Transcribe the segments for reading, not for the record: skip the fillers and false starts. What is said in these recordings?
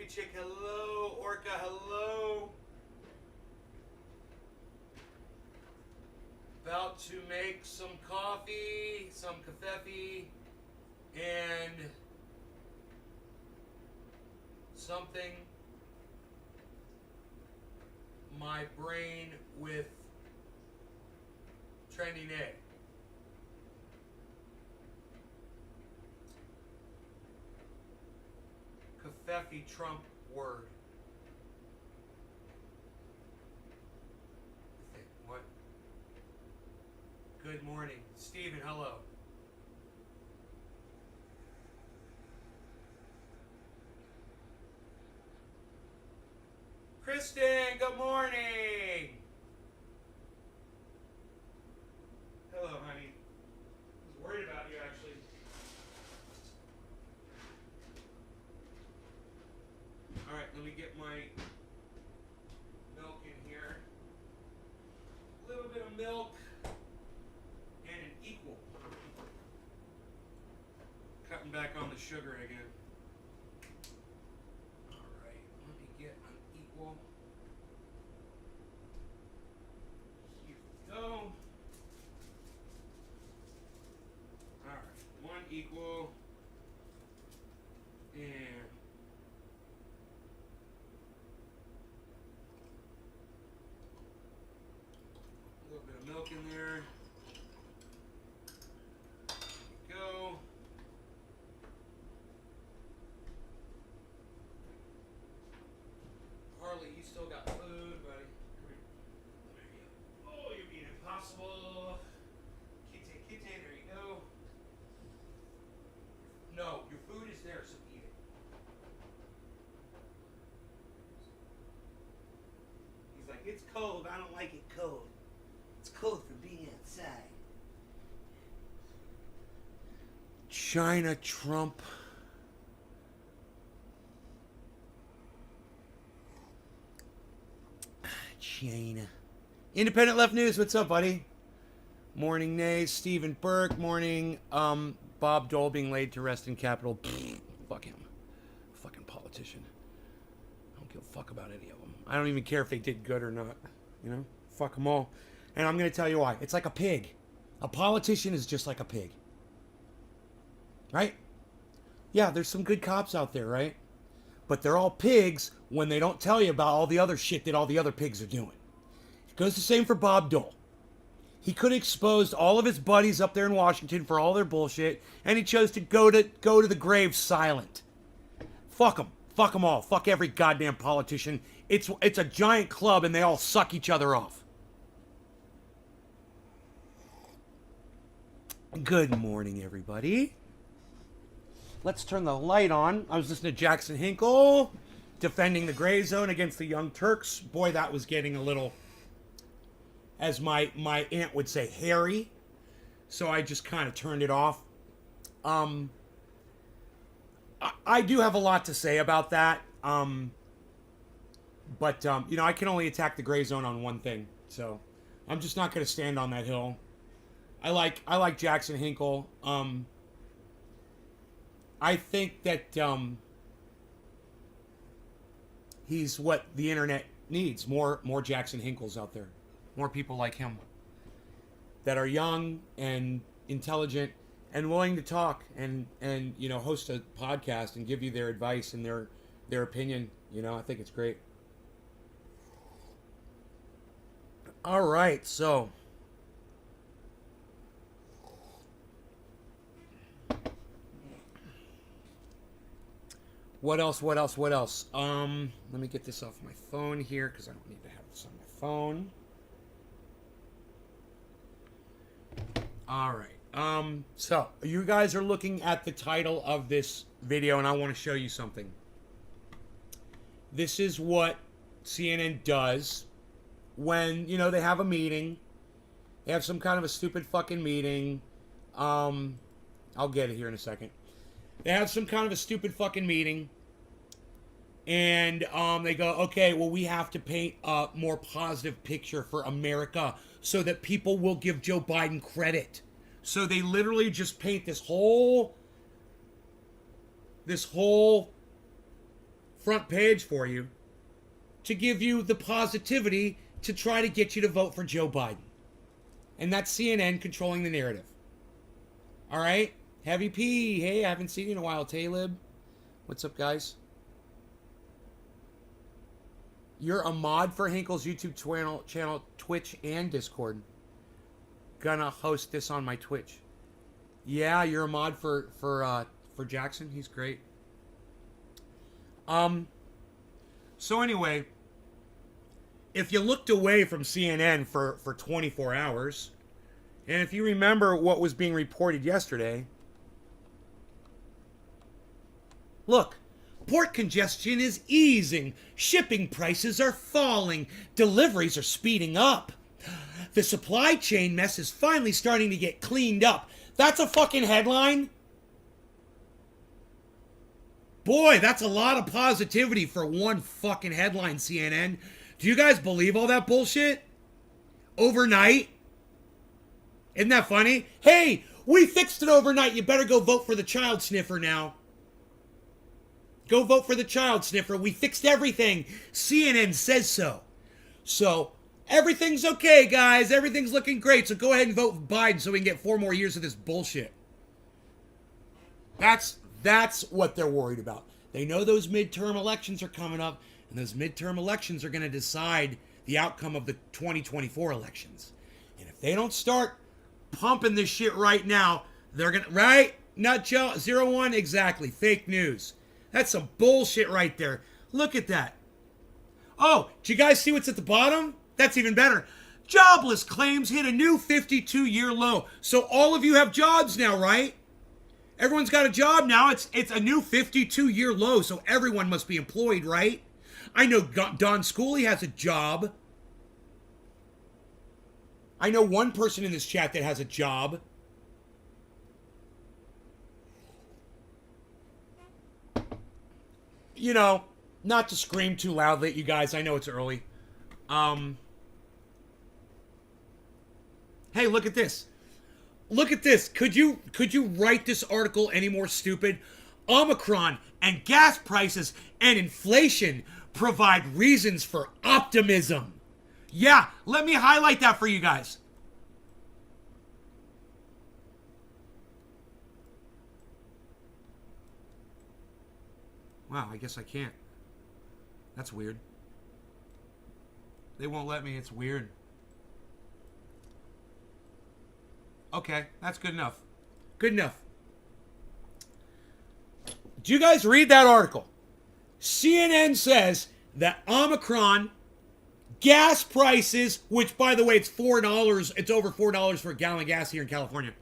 Baby Chick, hello. Orca, hello. About to make some coffee, some kafefe, and something my brain with trending egg. Kafefe Trump word. What? Good morning. Stephen, hello. Kristen, good morning. Hello, honey. I was worried about you, actually. All right, let me get my milk in here. A little bit of milk and an equal. Cutting back on the sugar again. All right, let me get an equal. Here we go. All right, one equal and milk in there. There we go. Harley, you still got food, buddy. Come here. There you go. Oh, you're being impossible. Kitty, there you go. No, your food is there, so eat it. He's like, it's cold. I don't like it cold. It's cold for being outside. China Trump. China. Independent Left News, what's up, buddy? Morning, Nays. Stephen Burke. Morning, Bob Dole being laid to rest in Capitol. Fuck him. Fucking politician. I don't give a fuck about any of them. I don't even care if they did good or not. You know? Fuck them all. And I'm going to tell you why. It's like a pig. A politician is just like a pig. Right? Yeah, there's some good cops out there, right? But they're all pigs when they don't tell you about all the other shit that all the other pigs are doing. It goes the same for Bob Dole. He could have exposed all of his buddies up there in Washington for all their bullshit, and he chose to go to the grave silent. Fuck them. Fuck them all. Fuck every goddamn politician. It's a giant club, and they all suck each other off. Good morning, everybody. Let's turn the light on. I was listening to Jackson Hinkle defending the gray zone against the Young Turks. Boy, that was getting a little, as my aunt would say, hairy. So I just kind of turned it off. I do have a lot to say about that. But you know, I can only attack the gray zone on one thing. So I'm just not going to stand on that hill. I like Jackson Hinkle. I think that he's what the internet needs. More Jackson Hinkles out there. More people like him that are young and intelligent and willing to talk and you know, host a podcast and give you their advice and their opinion. You know, I think it's great. All right, so what else? Let me get this off my phone here because I don't need to have this on my phone. All right. So you guys are looking at the title of this video, and I want to show you something. This is what CNN does when, you know, they have a meeting. They have some kind of a stupid fucking meeting. I'll get it here in a second. They have some kind of a stupid fucking meeting. And they go, okay, well, we have to paint a more positive picture for America so that people will give Joe Biden credit. So they literally just paint this whole front page for you to give you the positivity to try to get you to vote for Joe Biden. And that's CNN controlling the narrative. All right? Heavy P. Hey, I haven't seen you in a while. Talib. What's up, guys? You're a mod for Hinkle's YouTube channel, Twitch, and Discord. Gonna host this on my Twitch. Yeah, you're a mod for Jackson. He's great. So anyway, if you looked away from CNN for 24 hours, and if you remember what was being reported yesterday, look, port congestion is easing, shipping prices are falling, deliveries are speeding up. The supply chain mess is finally starting to get cleaned up. That's a fucking headline? Boy, that's a lot of positivity for one fucking headline, CNN. Do you guys believe all that bullshit? Overnight? Isn't that funny? Hey, we fixed it overnight. You better go vote for the child sniffer now. Go vote for the child sniffer. We fixed everything. CNN says so. So, everything's okay, guys. Everything's looking great. So go ahead and vote for Biden so we can get 4 more years of this bullshit. That's what they're worried about. They know those midterm elections are coming up, and those midterm elections are going to decide the outcome of the 2024 elections. And if they don't start pumping this shit right now, they're going to, right? Nutshell, 01, exactly. Fake news. That's some bullshit right there. Look at that. Oh, did you guys see what's at the bottom? That's even better. Jobless claims hit a new 52-year low. So all of you have jobs now, right? Everyone's got a job now. It's a new 52-year low, so everyone must be employed, right? I know Don Schooley has a job. I know one person in this chat that has a job. You know, not to scream too loudly at you guys. I know it's early. Hey, look at this. Look at this. Could you write this article any more stupid? Omicron and gas prices and inflation provide reasons for optimism. Yeah, let me highlight that for you guys. Wow, I guess I can't. That's weird. They won't let me. It's weird. Okay, that's good enough. Good enough. Do you guys read that article? CNN says that Omicron, gas prices, which by the way, it's $4, it's over $4 for a gallon of gas here in California,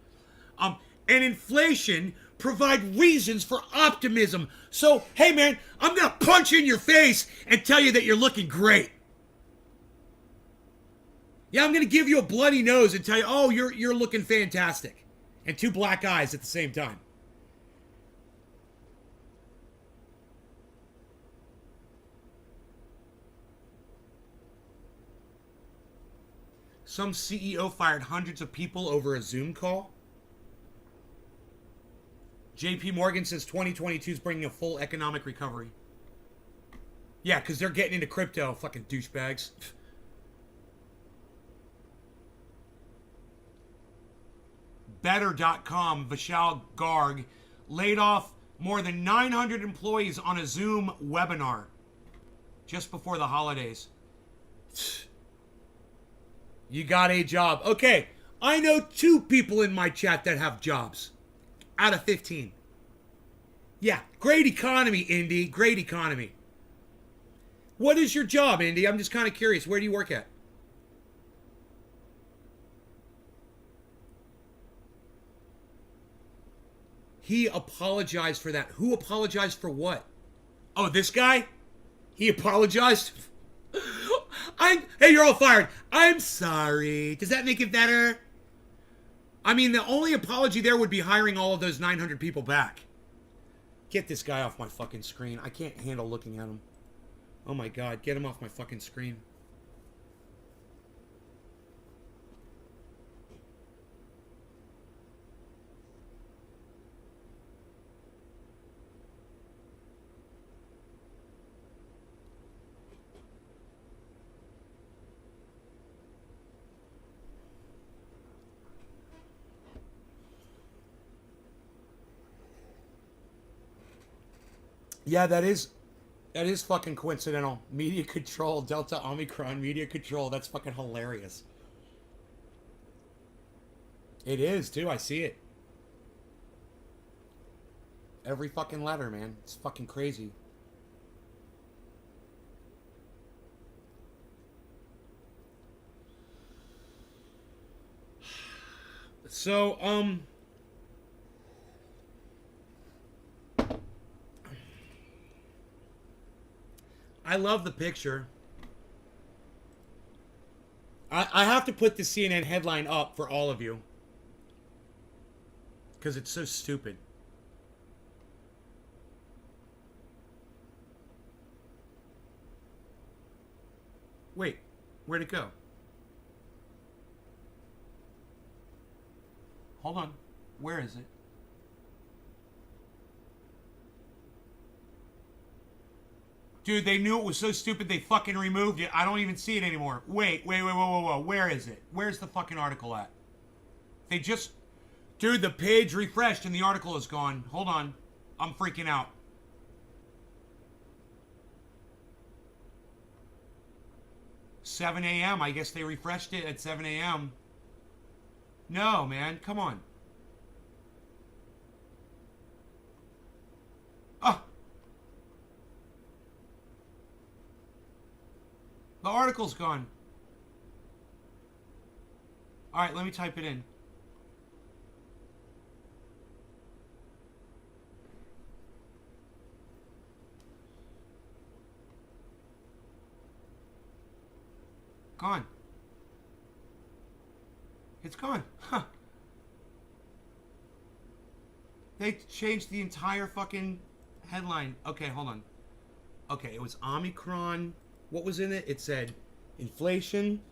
and inflation provide reasons for optimism. So, hey man, I'm gonna punch you in your face and tell you that you're looking great. Yeah, I'm going to give you a bloody nose and tell you, oh, you're looking fantastic. And 2 black eyes at the same time. Some CEO fired hundreds of people over a Zoom call. JP Morgan says 2022 is bringing a full economic recovery. Yeah, because they're getting into crypto, fucking douchebags. Better.com, Vishal Garg, laid off more than 900 employees on a Zoom webinar just before the holidays. You got a job. Okay, I know 2 people in my chat that have jobs out of 15. Yeah, great economy, Indy. Great economy. What is your job, Indy? I'm just kind of curious. Where do you work at? He apologized for that. Who apologized for what? Oh, this guy? He apologized? Hey, you're all fired. I'm sorry. Does that make it better? I mean, the only apology there would be hiring all of those 900 people back. Get this guy off my fucking screen. I can't handle looking at him. Oh my God, get him off my fucking screen. Yeah, that is fucking coincidental. Media control, Delta Omicron, media control. That's fucking hilarious. It is too. I see it. Every fucking letter, man. It's fucking crazy. So, I love the picture. I have to put the CNN headline up for all of you. Because it's so stupid. Wait, where'd it go? Hold on. Where is it? Dude, they knew it was so stupid they fucking removed it. I don't even see it anymore. Wait, whoa. Where is it? Where's the fucking article at? They just... Dude, the page refreshed and the article is gone. Hold on. I'm freaking out. $7 a.m. I guess they refreshed it at 7 a.m. No, man. Come on. Oh. The article's gone. Alright, let me type it in. Gone. It's gone. Huh. They changed the entire fucking headline. Okay, hold on. Okay, it was Omicron. What was in it? It said inflation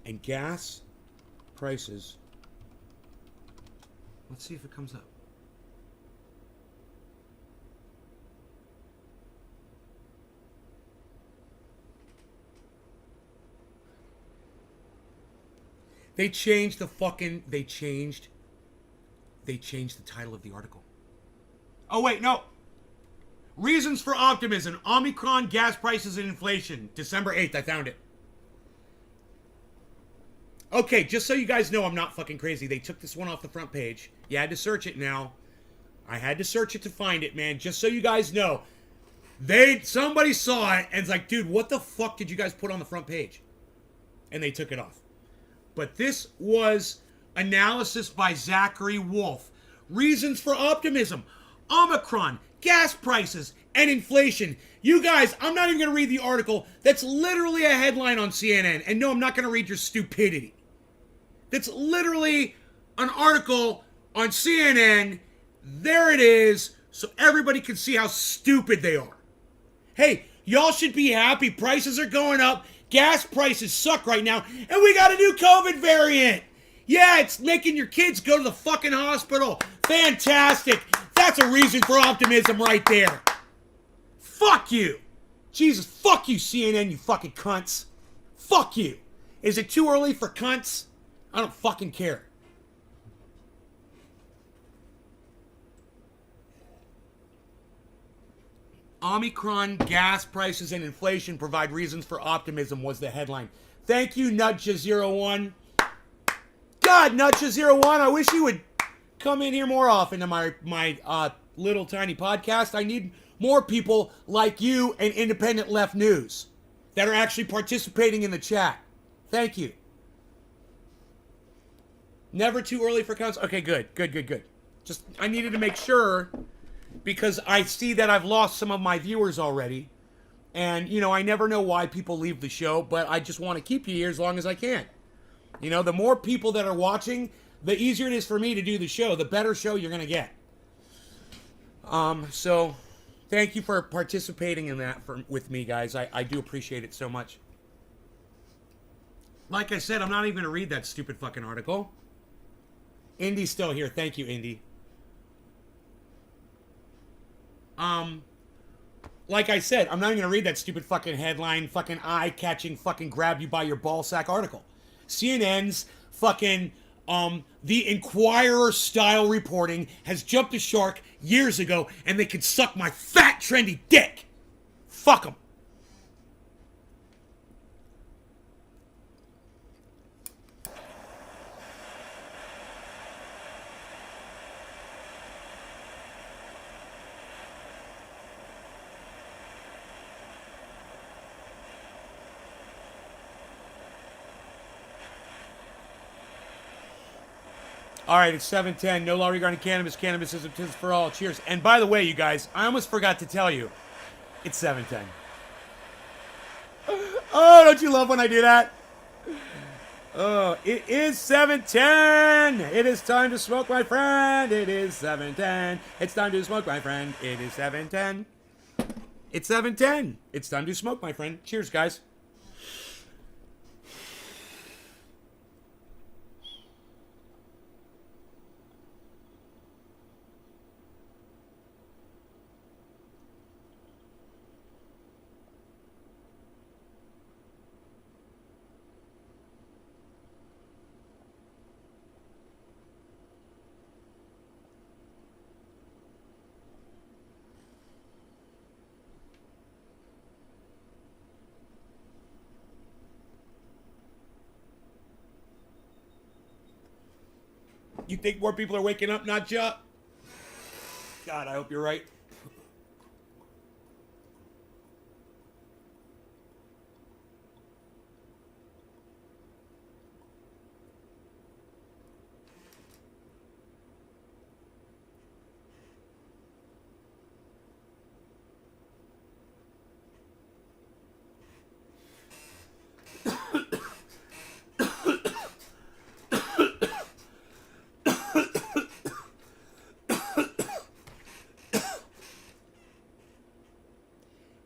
and gas prices. Let's see if it comes up. They changed the title of the article. Oh, wait, no. Reasons for optimism. Omicron, gas prices, and inflation. December 8th, I found it. Okay, just so you guys know I'm not fucking crazy. They took this one off the front page. You had to search it now. I had to search it to find it, man. Just so you guys know. Somebody saw it and it's like, dude, what the fuck did you guys put on the front page? And they took it off. But this was analysis by Zachary Wolf. Reasons for optimism. Omicron, gas prices, and inflation. You guys, I'm not even going to read the article. That's literally a headline on CNN. And no, I'm not going to read your stupidity. That's literally an article on CNN. There it is. So everybody can see how stupid they are. Hey, y'all should be happy. Prices are going up. Gas prices suck right now, and we got a new COVID variant. Yeah, it's making your kids go to the fucking hospital. Fantastic. That's a reason for optimism right there. Fuck you. Jesus, fuck you, CNN, you fucking cunts. Fuck you. Is it too early for cunts? I don't fucking care. Omicron, gas prices, and inflation provide reasons for optimism was the headline. Thank you, Nutja01. God, Nutja01, I wish you would come in here more often to my little tiny podcast. I need more people like you and Independent Left News that are actually participating in the chat. Thank you. Never too early for counts. Okay, good. Just, I needed to make sure... because I see that I've lost some of my viewers already. And, you know, I never know why people leave the show, but I just want to keep you here as long as I can. You know, the more people that are watching, the easier it is for me to do the show, the better show you're going to get. So, thank you for participating in that with me, guys. I do appreciate it so much. Like I said, I'm not even going to read that stupid fucking article. Indy's still here. Thank you, Indy. Like I said, I'm not even going to read that stupid fucking headline, fucking eye-catching, fucking grab you by your ballsack article. CNN's fucking The Inquirer style reporting has jumped the shark years ago, and they can suck my fat, trendy dick. Fuck them. All right, it's 7:10. No law regarding cannabis. Cannabis is a tis for all. Cheers. And by the way, you guys, I almost forgot to tell you, it's 7:10. Oh, don't you love when I do that? Oh, it is 7:10. It is time to smoke, my friend. It is 7:10. It's time to smoke, my friend. It is 7:10. It's 7:10. It's time to smoke, my friend. Cheers, guys. You think more people are waking up, not ya? God, I hope you're right.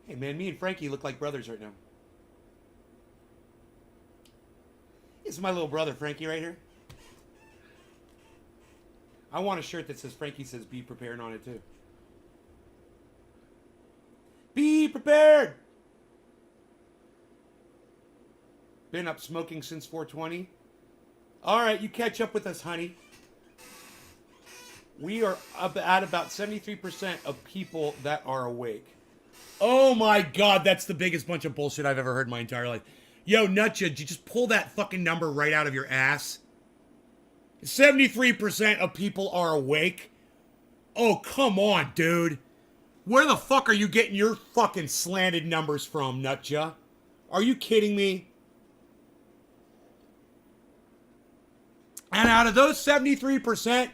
Hey, man, me and Frankie look like brothers right now. This is my little brother, Frankie, right here. I want a shirt that says Frankie says be prepared on it, too. Be prepared! Been up smoking since 420. All right, you catch up with us, honey. We are up at about 73% of people that are awake. Oh my God, that's the biggest bunch of bullshit I've ever heard in my entire life. Yo, Nutcha, did you just pull that fucking number right out of your ass? 73% of people are awake? Oh, come on, dude. Where the fuck are you getting your fucking slanted numbers from, Nutcha? Are you kidding me? And out of those 73%,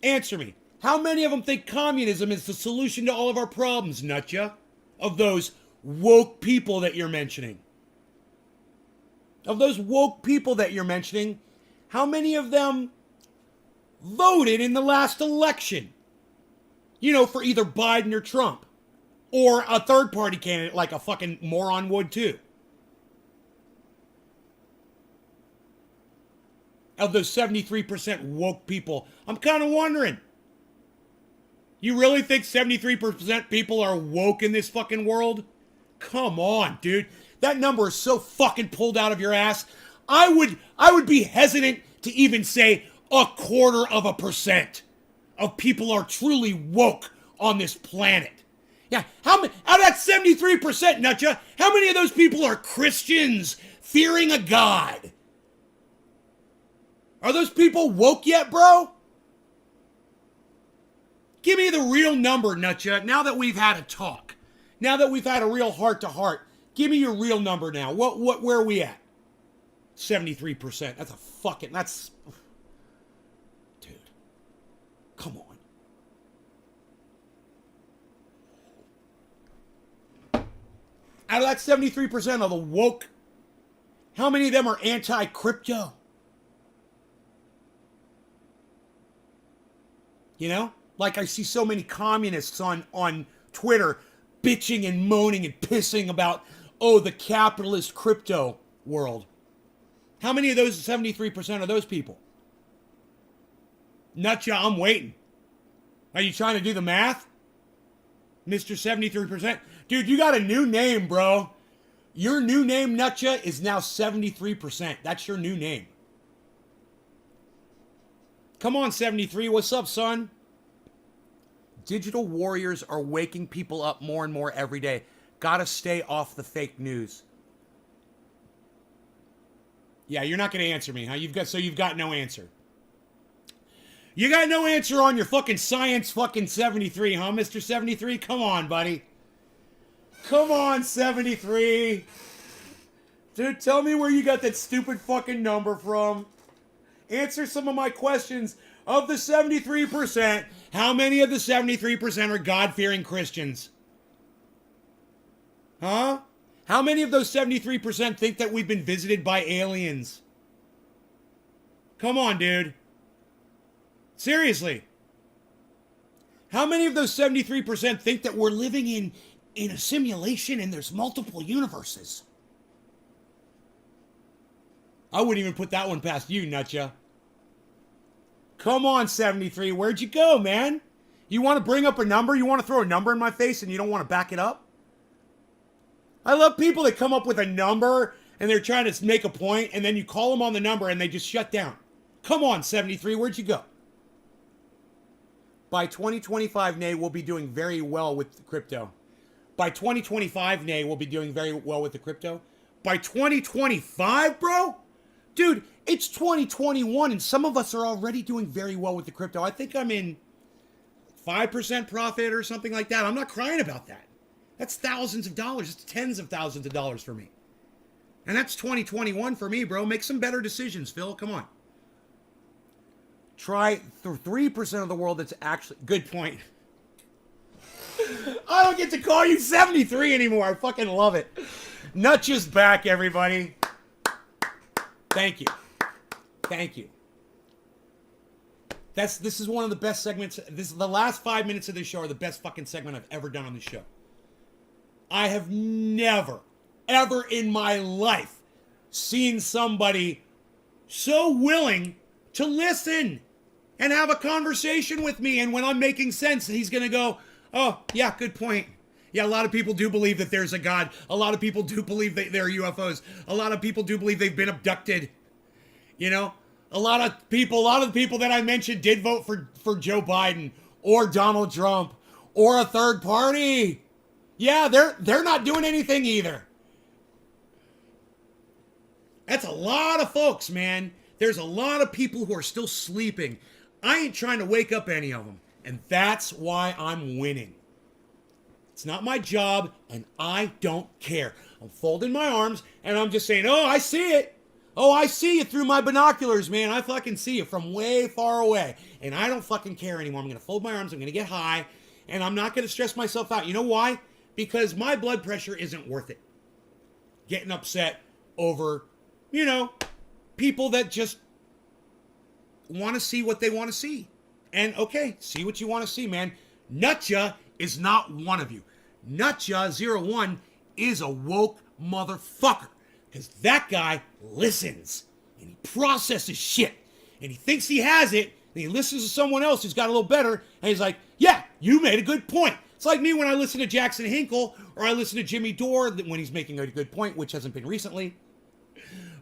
answer me. How many of them think communism is the solution to all of our problems, Nutcha? Of those woke people that you're mentioning. Of those woke people that you're mentioning, how many of them voted in the last election? You know, for either Biden or Trump. Or a third party candidate like a fucking moron would too. Of those 73% woke people, I'm kind of wondering. You really think 73% people are woke in this fucking world? Come on, dude. That number is so fucking pulled out of your ass. I would be hesitant to even say 0.25% of people are truly woke on this planet. Yeah, how many out of that 73%, Nutcha, how many of those people are Christians fearing a God? Are those people woke yet, bro? Give me the real number, Nutcha, now that we've had a talk. Now that we've had a real heart-to-heart. Give me your real number now. Where are we at? 73%. That's... Dude. Come on. Out of that 73% of the woke, how many of them are anti-crypto? You know? Like I see so many communists on Twitter bitching and moaning and pissing about, oh, the capitalist crypto world. How many of those 73% are those people? Nutcha, I'm waiting. Are you trying to do the math? Mr. 73%? Dude, you got a new name, bro. Your new name, Nutcha, is now 73%. That's your new name. Come on, 73. What's up, son? Digital warriors are waking people up more and more every day. Gotta stay off the fake news. Yeah, you're not gonna answer me, huh? You've got no answer. You got no answer on your fucking science fucking 73, huh, Mr. 73? Come on, buddy. Come on, 73. Dude, tell me where you got that stupid fucking number from. Answer some of my questions. Of the 73%, how many of the 73% are God-fearing Christians? Huh? How many of those 73% think that we've been visited by aliens? Come on, dude. Seriously. How many of those 73% think that we're living in a simulation and there's multiple universes? I wouldn't even put that one past you, nutja. Come on, 73. Where'd you go, man? You want to bring up a number? You want to throw a number in my face and you don't want to back it up? I love people that come up with a number and they're trying to make a point and then you call them on the number and they just shut down. Come on, 73. Where'd you go? By 2025, Nay, we'll be doing very well with crypto. By 2025, Nay, we'll be doing very well with the crypto. By 2025, bro? Dude, it's 2021 and some of us are already doing very well with the crypto. I think I'm in 5% profit or something like that. I'm not crying about that. That's thousands of dollars. It's tens of thousands of dollars for me. And that's 2021 for me, bro. Make some better decisions, Phil. Come on. Try 3% of the world that's actually... Good point. I don't get to call you 73 anymore. I fucking love it. Nutja's back, everybody. Thank you. Thank you. This is one of the best segments. This is the last 5 minutes of this show are the best fucking segment I've ever done on this show. I have never, ever in my life seen somebody so willing to listen and have a conversation with me. And when I'm making sense, he's going to go, oh, yeah, good point. Yeah, a lot of people do believe that there's a God. A lot of people do believe that there are UFOs. A lot of people do believe they've been abducted. You know, a lot of the people that I mentioned did vote for Joe Biden or Donald Trump or a third party. Yeah, they're not doing anything either. That's a lot of folks, man. There's a lot of people who are still sleeping. I ain't trying to wake up any of them. And that's why I'm winning. It's not my job, and I don't care. I'm folding my arms, and I'm just saying, oh, I see it. Oh, I see you through my binoculars, man. I fucking see you from way far away. And I don't fucking care anymore. I'm going to fold my arms. I'm going to get high, and I'm not going to stress myself out. You know why? Because my blood pressure isn't worth it. Getting upset over, you know, people that just want to see what they want to see. And, okay, see what you want to see, man. Nutja is not one of you. Nutja01 is a woke motherfucker. Because that guy listens. And he processes shit. And he thinks he has it. And he listens to someone else who's got a little better. And he's like, yeah, you made a good point. It's like me when I listen to Jackson Hinkle. Or I listen to Jimmy Dore when he's making a good point. Which hasn't been recently.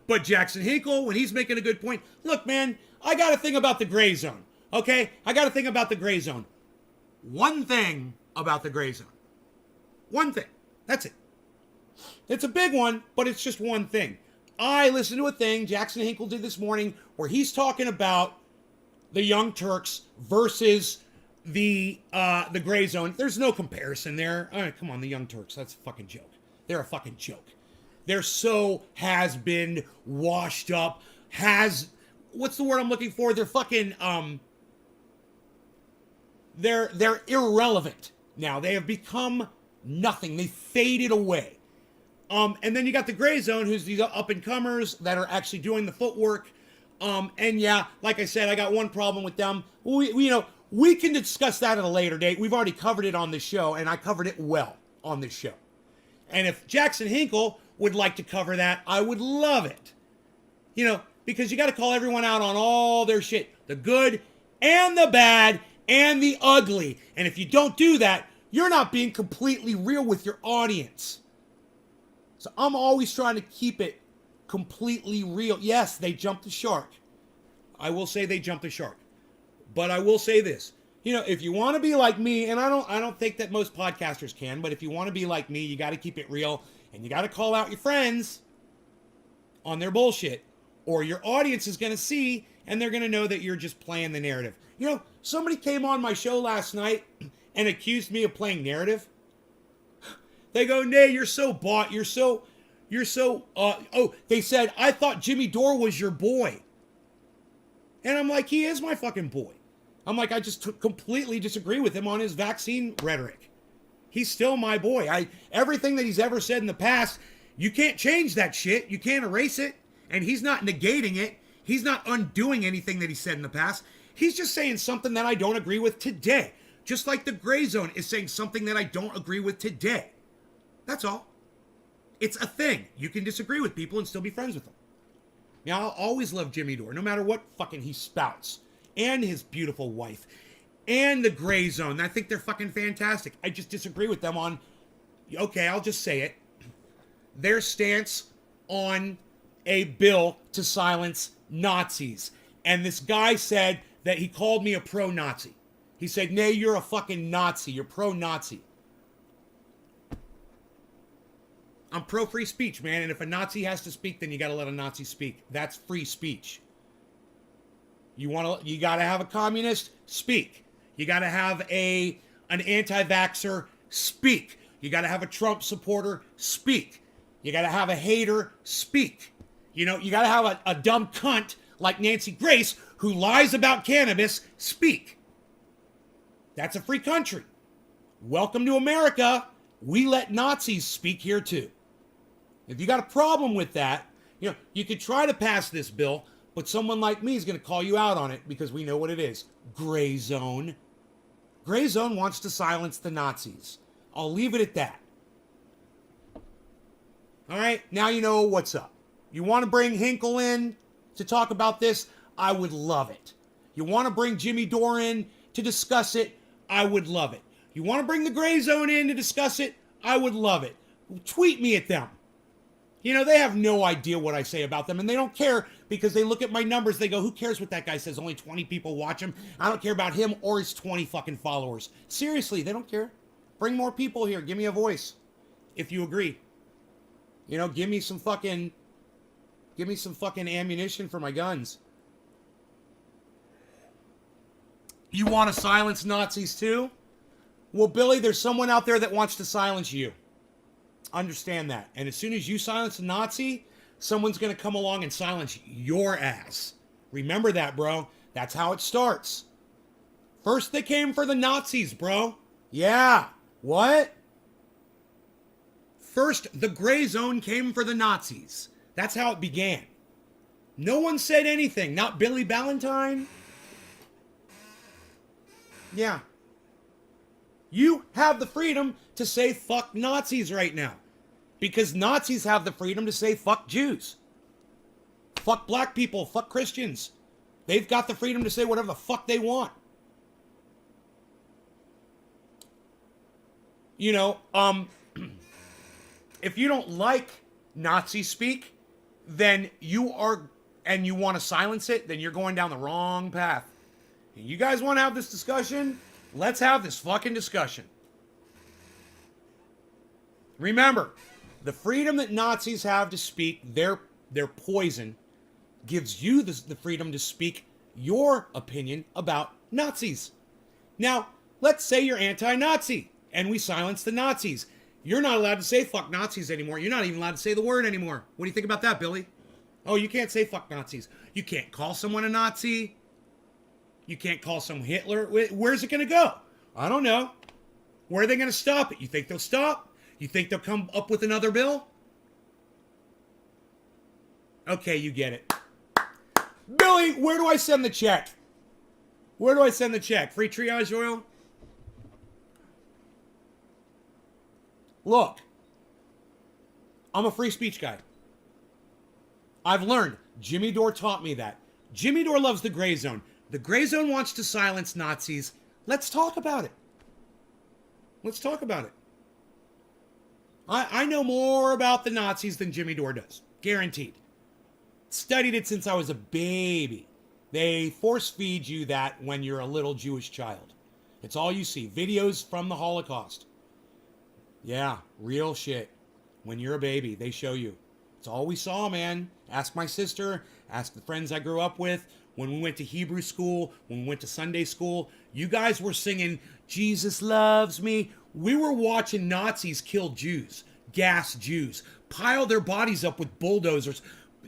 But Jackson Hinkle, when he's making a good point. Look, man, I got a thing about the gray zone. Okay? I got a thing about the gray zone. One thing about the gray zone. One thing. That's it. It's a big one, but it's just one thing. I listened to a thing Jackson Hinkle did this morning where he's talking about the Young Turks versus the gray zone. There's no comparison there. All right, come on, the Young Turks. That's a fucking joke. They're a fucking joke. They're so has been washed up. What's the word I'm looking for? They're fucking they're irrelevant now. They have become nothing. They faded away. And then you got the gray zone, who's these up-and-comers that are actually doing the footwork. And yeah, like I said, I got one problem with them. We can discuss that at a later date. We've already covered it on this show, and I covered it well on this show. And if Jackson Hinkle would like to cover that, I would love it. You know, because you got to call everyone out on all their shit. The good and the bad and the ugly. And if you don't do that, you're not being completely real with your audience. So I'm always trying to keep it completely real. Yes, they jumped the shark. I will say they jumped the shark. But I will say this. If you want to be like me, and I don't think that most podcasters can, but if you want to be like me, you got to keep it real and you got to call out your friends on their bullshit, or your audience is going to see and they're going to know that you're just playing the narrative. Somebody came on my show last night and accused me of playing narrative. They go, "Nay, you're so bought. They said, I thought Jimmy Dore was your boy." And I'm like, he is my fucking boy. I'm like, I just completely disagree with him on his vaccine rhetoric. He's still my boy. Everything that he's ever said in the past, you can't change that shit. You can't erase it. And he's not negating it. He's not undoing anything that he said in the past. He's just saying something that I don't agree with today. Just like the gray zone is saying something that I don't agree with today. That's all. It's a thing. You can disagree with people and still be friends with them. Now, I'll always love Jimmy Dore, no matter what fucking he spouts. And his beautiful wife. And the gray zone. I think they're fucking fantastic. I just disagree with them on, okay, I'll just say it, their stance on a bill to silence Nazis. And this guy said that he called me a pro-Nazi. He said, "Nay, you're a fucking Nazi. You're pro-Nazi." I'm pro-free speech, man. And if a Nazi has to speak, then you got to let a Nazi speak. That's free speech. You got to have a communist? Speak. You got to have an anti-vaxxer? Speak. You got to have a Trump supporter? Speak. You got to have a hater? Speak. You got to have a dumb cunt like Nancy Grace who lies about cannabis? Speak. That's a free country. Welcome to America. We let Nazis speak here too. If you got a problem with that, you could try to pass this bill, but someone like me is going to call you out on it because we know what it is. Gray zone. Gray zone wants to silence the Nazis. I'll leave it at that. All right, now you know what's up. You want to bring Hinkle in to talk about this? I would love it. You want to bring Jimmy Dore in to discuss it? I would love it. You want to bring the Gray Zone in to discuss it? I would love it. Tweet me at them. They have no idea what I say about them, and they don't care because they look at my numbers. They go, who cares what that guy says? Only 20 people watch him. I don't care about him or his 20 fucking followers. Seriously, they don't care. Bring more people here. Give me a voice if you agree. Give me some fucking ammunition for my guns. You want to silence Nazis too? Well, Billy, there's someone out there that wants to silence you. Understand that. And as soon as you silence a Nazi, someone's going to come along and silence your ass. Remember that, bro. That's how it starts. First they came for the Nazis, bro. Yeah. What? First, the Gray Zone came for the Nazis. That's how it began. No one said anything. Not Billy Ballantyne. Yeah. You have the freedom to say fuck Nazis right now. Because Nazis have the freedom to say fuck Jews. Fuck black people. Fuck Christians. They've got the freedom to say whatever the fuck they want. If you don't like Nazi speak, then you want to silence it, then you're going down the wrong path. You guys want to have this discussion? Let's have this fucking discussion. Remember, the freedom that Nazis have to speak their poison gives you the freedom to speak your opinion about Nazis. Now, let's say you're anti-Nazi and we silence the Nazis. You're not allowed to say fuck Nazis anymore. You're not even allowed to say the word anymore. What do you think about that, Billy? Oh, you can't say fuck Nazis. You can't call someone a Nazi. You can't call someone Hitler. Where's it going to go? I don't know. Where are they going to stop it? You think they'll stop? You think they'll come up with another bill? Okay, you get it. Billy, where do I send the check? Where do I send the check? Free triage oil? Look, I'm a free speech guy. I've learned. Jimmy Dore taught me that. Jimmy Dore loves the Gray Zone. The Gray Zone wants to silence Nazis. Let's talk about it. Let's talk about it. I know more about the Nazis than Jimmy Dore does. Guaranteed. Studied it since I was a baby. They force feed you that when you're a little Jewish child. It's all you see. Videos from the Holocaust. Yeah, real shit. When you're a baby, they show you. It's all we saw, man. Ask my sister. Ask the friends I grew up with. When we went to Hebrew school, when we went to Sunday school, you guys were singing, Jesus loves me. We were watching Nazis kill Jews, gas Jews, pile their bodies up with bulldozers,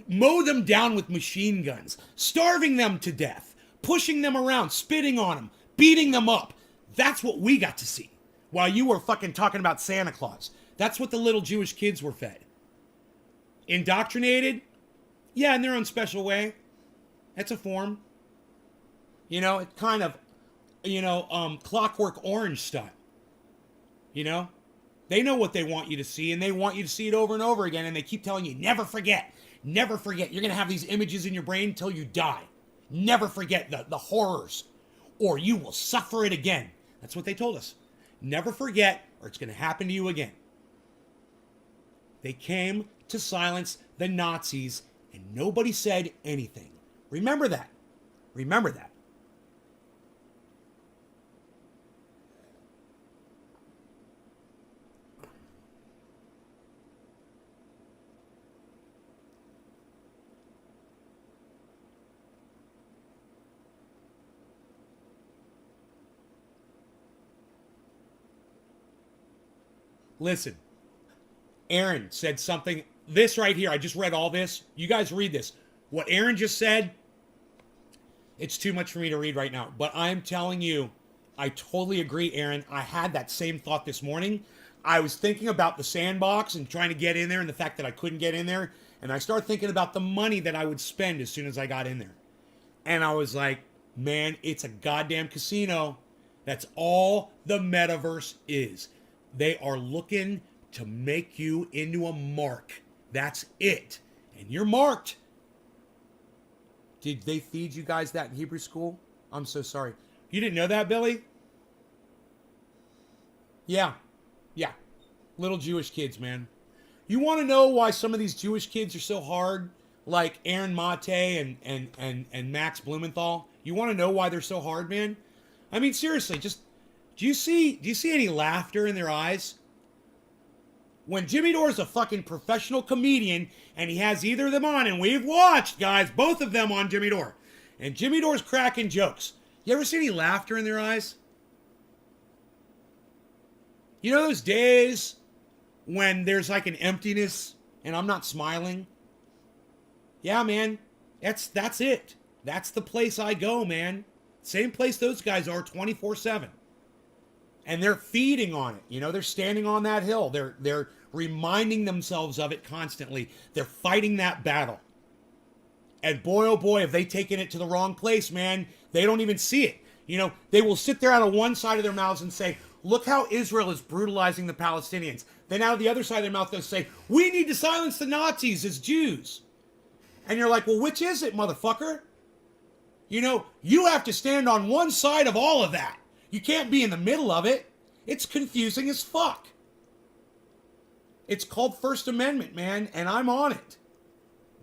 mow them down with machine guns, starving them to death, pushing them around, spitting on them, beating them up. That's what we got to see while you were fucking talking about Santa Claus. That's what the little Jewish kids were fed. Indoctrinated? Yeah, in their own special way. That's a form. You know, it's kind of, Clockwork Orange style. You know? They know what they want you to see, and they want you to see it over and over again, and they keep telling you, never forget. Never forget. You're going to have these images in your brain until you die. Never forget the horrors, or you will suffer it again. That's what they told us. Never forget, or it's going to happen to you again. They came to silence the Nazis, and nobody said anything. Remember that. Remember that. Listen, Aaron said something. This right here, I just read all this. You guys read this. What Aaron just said, it's too much for me to read right now. But I'm telling you, I totally agree, Aaron. I had that same thought this morning. I was thinking about the sandbox and trying to get in there and the fact that I couldn't get in there. And I started thinking about the money that I would spend as soon as I got in there. And I was like, man, it's a goddamn casino. That's all the metaverse is. They are looking to make you into a mark. That's it. And you're marked. Did they feed you guys that in Hebrew school? I'm so sorry. You didn't know that, Billy? Yeah. Yeah. Little Jewish kids, man. You want to know why some of these Jewish kids are so hard? Like Aaron Mate and Max Blumenthal? You want to know why they're so hard, man? I mean, seriously, just... Do you see any laughter in their eyes? When Jimmy Dore's a fucking professional comedian and he has either of them on, and we've watched, guys, both of them on Jimmy Dore, and Jimmy Dore's cracking jokes. You ever see any laughter in their eyes? You know those days when there's like an emptiness and I'm not smiling? Yeah, man. That's it. That's the place I go, man. Same place those guys are 24/7. And they're feeding on it. You know, they're standing on that hill. They're reminding themselves of it constantly. They're fighting that battle. And boy, oh boy, have they taken it to the wrong place, man. They don't even see it. You know, they will sit there out of one side of their mouths and say, look how Israel is brutalizing the Palestinians. Then out of the other side of their mouth, they'll say, we need to silence the Nazis as Jews. And you're like, well, which is it, motherfucker? You know, you have to stand on one side of all of that. You can't be in the middle of it. It's confusing as fuck. It's called First Amendment, man, and I'm on it.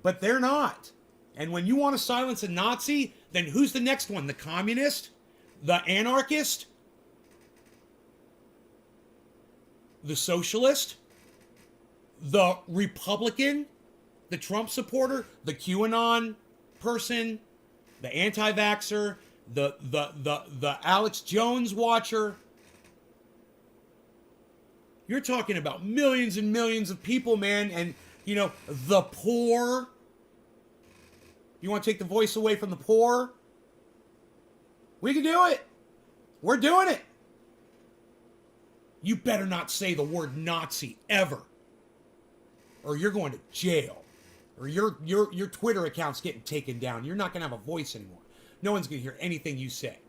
But they're not. And when you want to silence a Nazi, then who's the next one? The communist? The anarchist? The socialist? The Republican? The Trump supporter? The QAnon person? The anti-vaxxer? The Alex Jones watcher? You're talking about millions and millions of people, man, and, you know, the poor. You want to take the voice away from the poor? We can do it. We're doing it. You better not say the word Nazi ever, or you're going to jail, or your Twitter account's getting taken down. You're not going to have a voice anymore. No one's going to hear anything you say.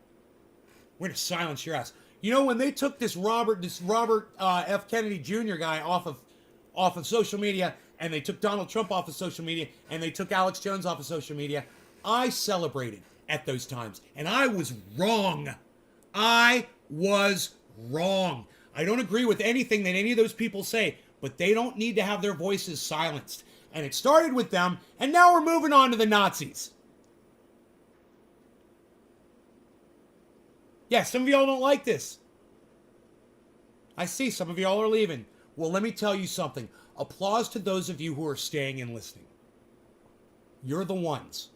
We're going to silence your ass. You know, when they took this Robert F. Kennedy Jr. guy off of social media, and they took Donald Trump off of social media, and they took Alex Jones off of social media, I celebrated at those times. And I was wrong. I was wrong. I don't agree with anything that any of those people say, but they don't need to have their voices silenced. And it started with them, and now we're moving on to the Nazis. Yeah, some of y'all don't like this. I see some of y'all are leaving. Well, let me tell you something. Applause to those of you who are staying and listening. You're the ones.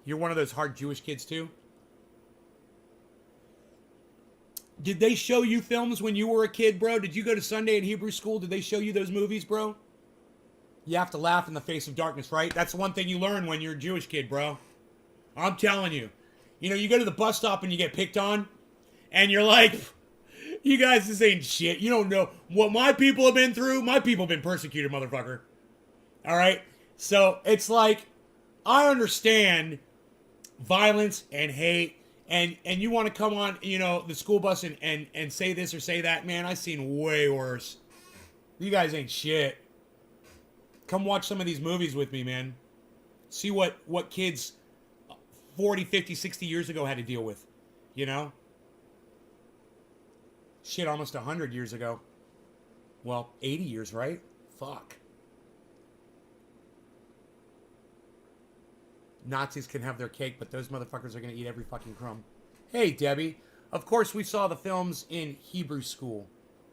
You're one of those hard Jewish kids too? Did they show you films when you were a kid, bro? Did you go to Sunday at Hebrew school? Did they show you those movies, bro? You have to laugh in the face of darkness, right? That's one thing you learn when you're a Jewish kid, bro. I'm telling you. You know, you go to the bus stop and you get picked on, and you're like, you guys, this ain't shit. You don't know what my people have been through. My people have been persecuted, motherfucker. All right? So it's like, I understand violence and hate, and you want to come on, you know, the school bus and say this or say that. Man, I've seen way worse. You guys ain't shit. Come watch some of these movies with me, man. See what kids 40, 50, 60 years ago had to deal with, you know? Shit, almost 100 years ago. Well, 80 years, right? Fuck. Nazis can have their cake, but those motherfuckers are going to eat every fucking crumb. Hey, Debbie. Of course we saw the films in Hebrew school.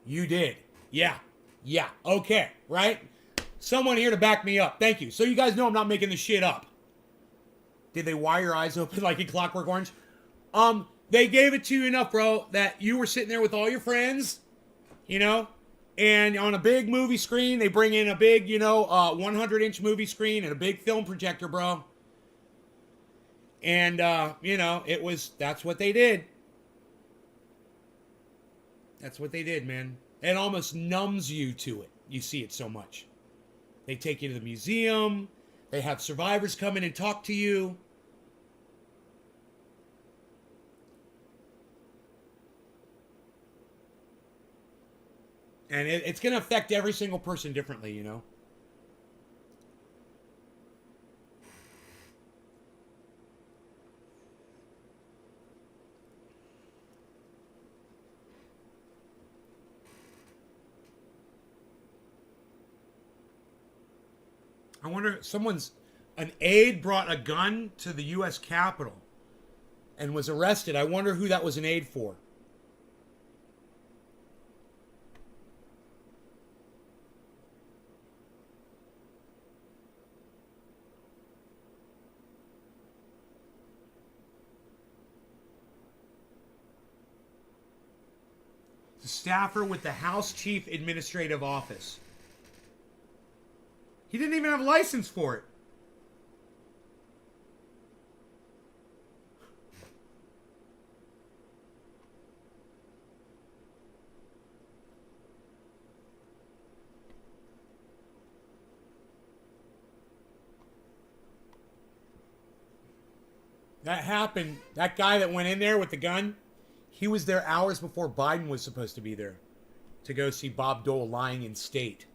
You did. Yeah. Yeah. Okay. Right? Someone here to back me up. Thank you. So you guys know I'm not making this shit up. Did they wire your eyes open like in Clockwork Orange? They gave it to you enough, bro, that you were sitting there with all your friends, you know, and on a big movie screen, they bring in a big, 100-inch movie screen and a big film projector, bro. And, that's what they did. That's what they did, man. It almost numbs you to it. You see it so much. They take you to the museum. They have survivors come in and talk to you. And it's going to affect every single person differently, you know. I wonder, an aide brought a gun to the U.S. Capitol and was arrested. I wonder who that was an aide for. The staffer with the House Chief Administrative Office. He didn't even have a license for it. That happened. That guy that went in there with the gun, he was there hours before Biden was supposed to be there to go see Bob Dole lying in state.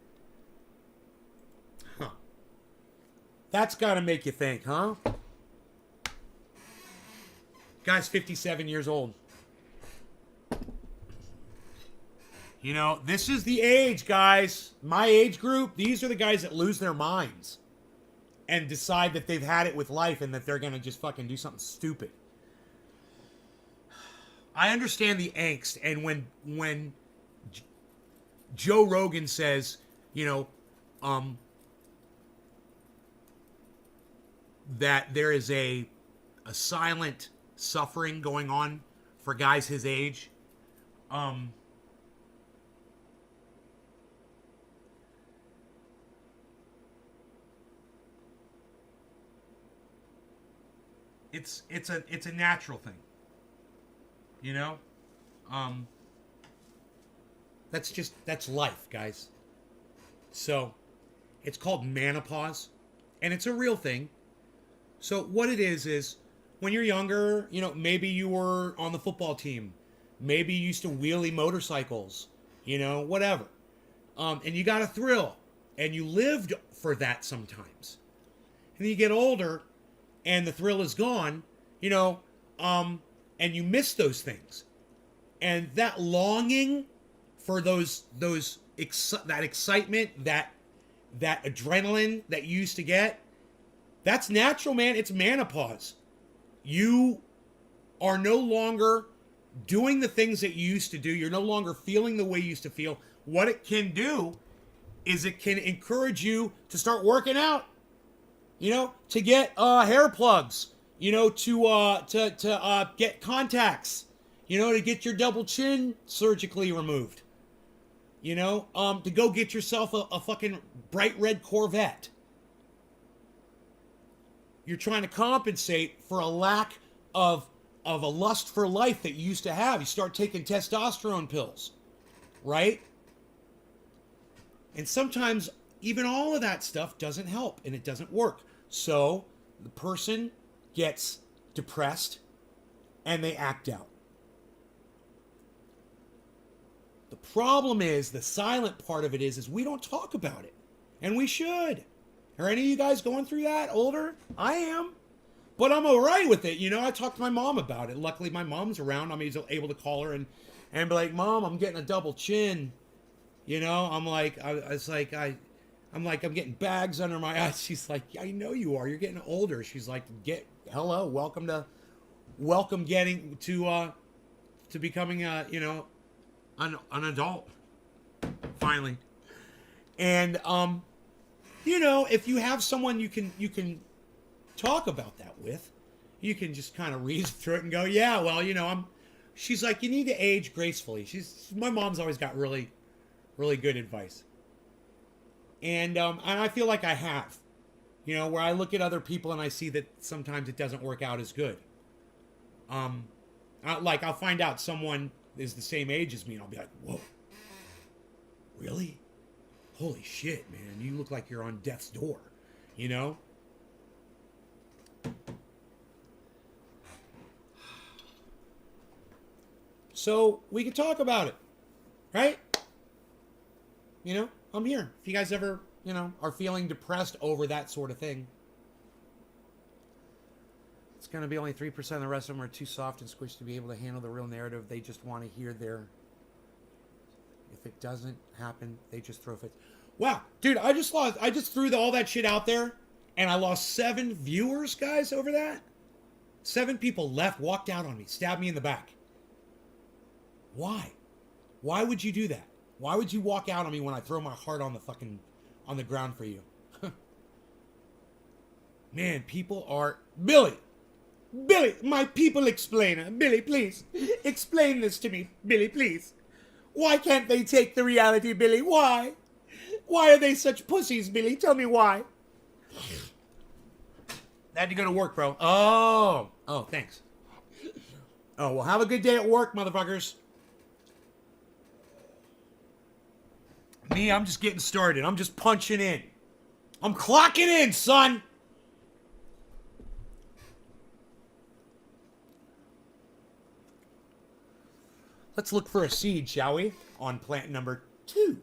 Huh. That's got to make you think, huh? Guy's 57 years old. You know, this is the age, guys. My age group, these are the guys that lose their minds and decide that they've had it with life and that they're going to just fucking do something stupid. I understand the angst, and when Joe Rogan says, that there is a silent suffering going on for guys his age, it's a natural thing. You know? That's life, guys. So, it's called menopause, and it's a real thing. So, what it is when you're younger, maybe you were on the football team. Maybe you used to wheelie motorcycles, whatever. And you got a thrill, and you lived for that sometimes. And then you get older, and the thrill is gone, and you miss those things, and that longing for that excitement, that adrenaline that you used to get, that's natural, man. It's menopause. You are no longer doing the things that you used to do. You're no longer feeling the way you used to feel. What it can do is it can encourage you to start working out. You know, to get hair plugs. You know, to get contacts. You know, to get your double chin surgically removed. You know, to go get yourself a fucking bright red Corvette. You're trying to compensate for a lack of a lust for life that you used to have. You start taking testosterone pills, right? And sometimes even all of that stuff doesn't help and it doesn't work. So the person gets depressed and they act out. The problem is, the silent part of it is we don't talk about it. And we should. Are any of you guys going through that? Older? I am. But I'm all right with it. You know, I talked to my mom about it. Luckily, my mom's around. I'm able to call her and be like, Mom, I'm getting a double chin. You know, I'm getting bags under my eyes. She's like, I know you are. You're getting older. She's like, hello, welcome getting to becoming an adult. Finally. And you know, if you have someone you can talk about that with, you can just kind of reason through it and go, yeah, well, you know, she's like, you need to age gracefully. My mom's always got really, really good advice. And I feel like I have, you know, where I look at other people and I see that sometimes it doesn't work out as good. I'll find out someone is the same age as me and I'll be like, whoa, really? Holy shit, man, you look like you're on death's door, you know? So we can talk about it, right? You know, I'm here. If you guys ever, you know, are feeling depressed over that sort of thing. It's going to be only 3%. The rest of them are too soft and squished to be able to handle the real narrative. They just want to hear their... If it doesn't happen, they just throw fits. Wow, dude, I just threw all that shit out there, and I lost 7 viewers, guys, over that. 7 people left, walked out on me, stabbed me in the back. Why? Why would you do that? Why would you walk out on me when I throw my heart on the ground for you? Man, people are... Billy, my people explainer. Billy, please, explain this to me. Billy, please. Why can't they take the reality, Billy? Why? Why are they such pussies, Billy? Tell me why. I had to go to work, bro. Oh, thanks. Oh, well, have a good day at work, motherfuckers. Me, I'm just getting started. I'm just punching in. I'm clocking in, son. Let's look for a seed, shall we? On plant number 2.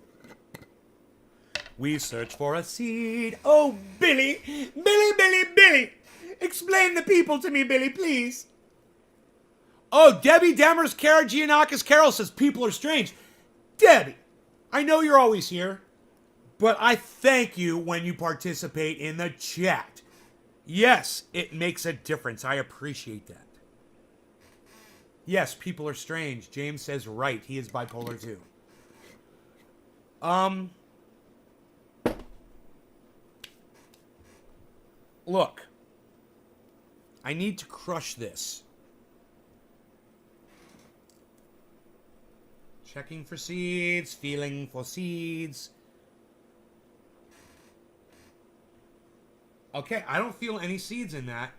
We search for a seed. Oh, Billy. Billy. Explain the people to me, Billy, please. Oh, Debbie Demers Karagianakis Carol says people are strange. Debbie, I know you're always here, but I thank you when you participate in the chat. Yes, it makes a difference. I appreciate that. Yes, people are strange. James says right. He is bipolar too. Look. I need to crush this. Checking for seeds. Feeling for seeds. Okay, I don't feel any seeds in that.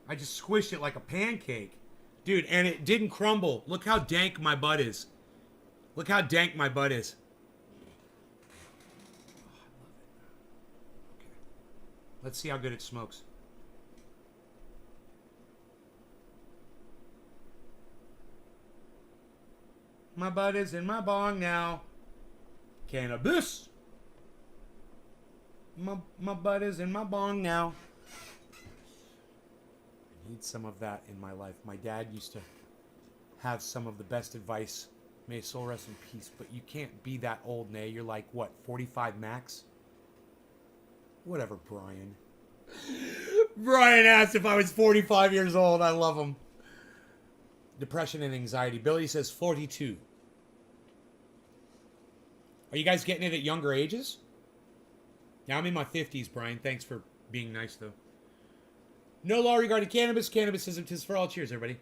I just squished it like a pancake. Dude, and it didn't crumble. Look how dank my butt is. Look how dank my butt is. Oh, I love it. Okay. Let's see how good it smokes. My butt is in my bong now. Cannabis. My butt is in my bong now. Need some of that in my life. My dad used to have some of the best advice. May his soul rest in peace. But you can't be that old, Nay. You're like, what, 45 max? Whatever, Brian. Brian asked if I was 45 years old. I love him. Depression and anxiety. Billy says 42. Are you guys getting it at younger ages? Yeah, I'm in my 50s, Brian. Thanks for being nice, though. No law regarding cannabis. Cannabis isn't tis for all. Cheers, everybody.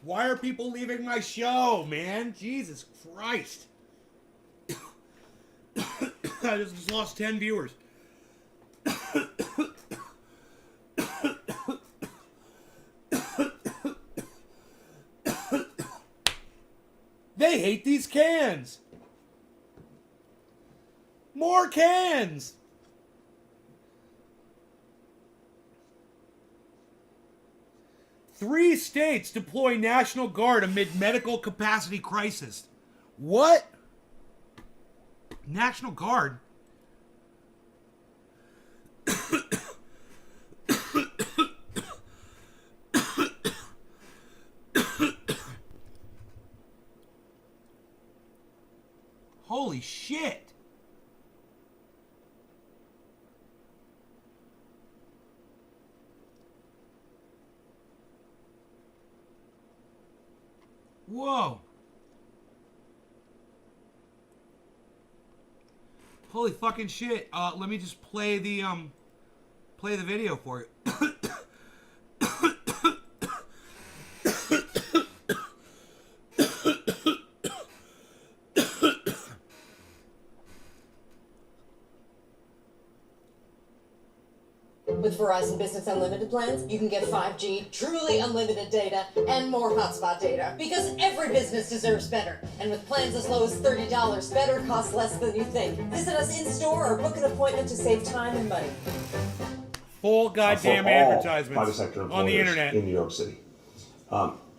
Why are people leaving my show, man? Jesus Christ. I just lost 10 viewers. They hate these cans. More cans. Three states deploy National Guard amid medical capacity crisis. What? National Guard? Holy shit. Whoa. Holy fucking shit. Let me just play the video for you. With Verizon Business Unlimited plans, you can get 5G, truly unlimited data, and more hotspot data. Because every business deserves better. And with plans as low as $30, better costs less than you think. Visit us in-store or book an appointment to save time and money. Full goddamn advertisements on the internet. In New York City.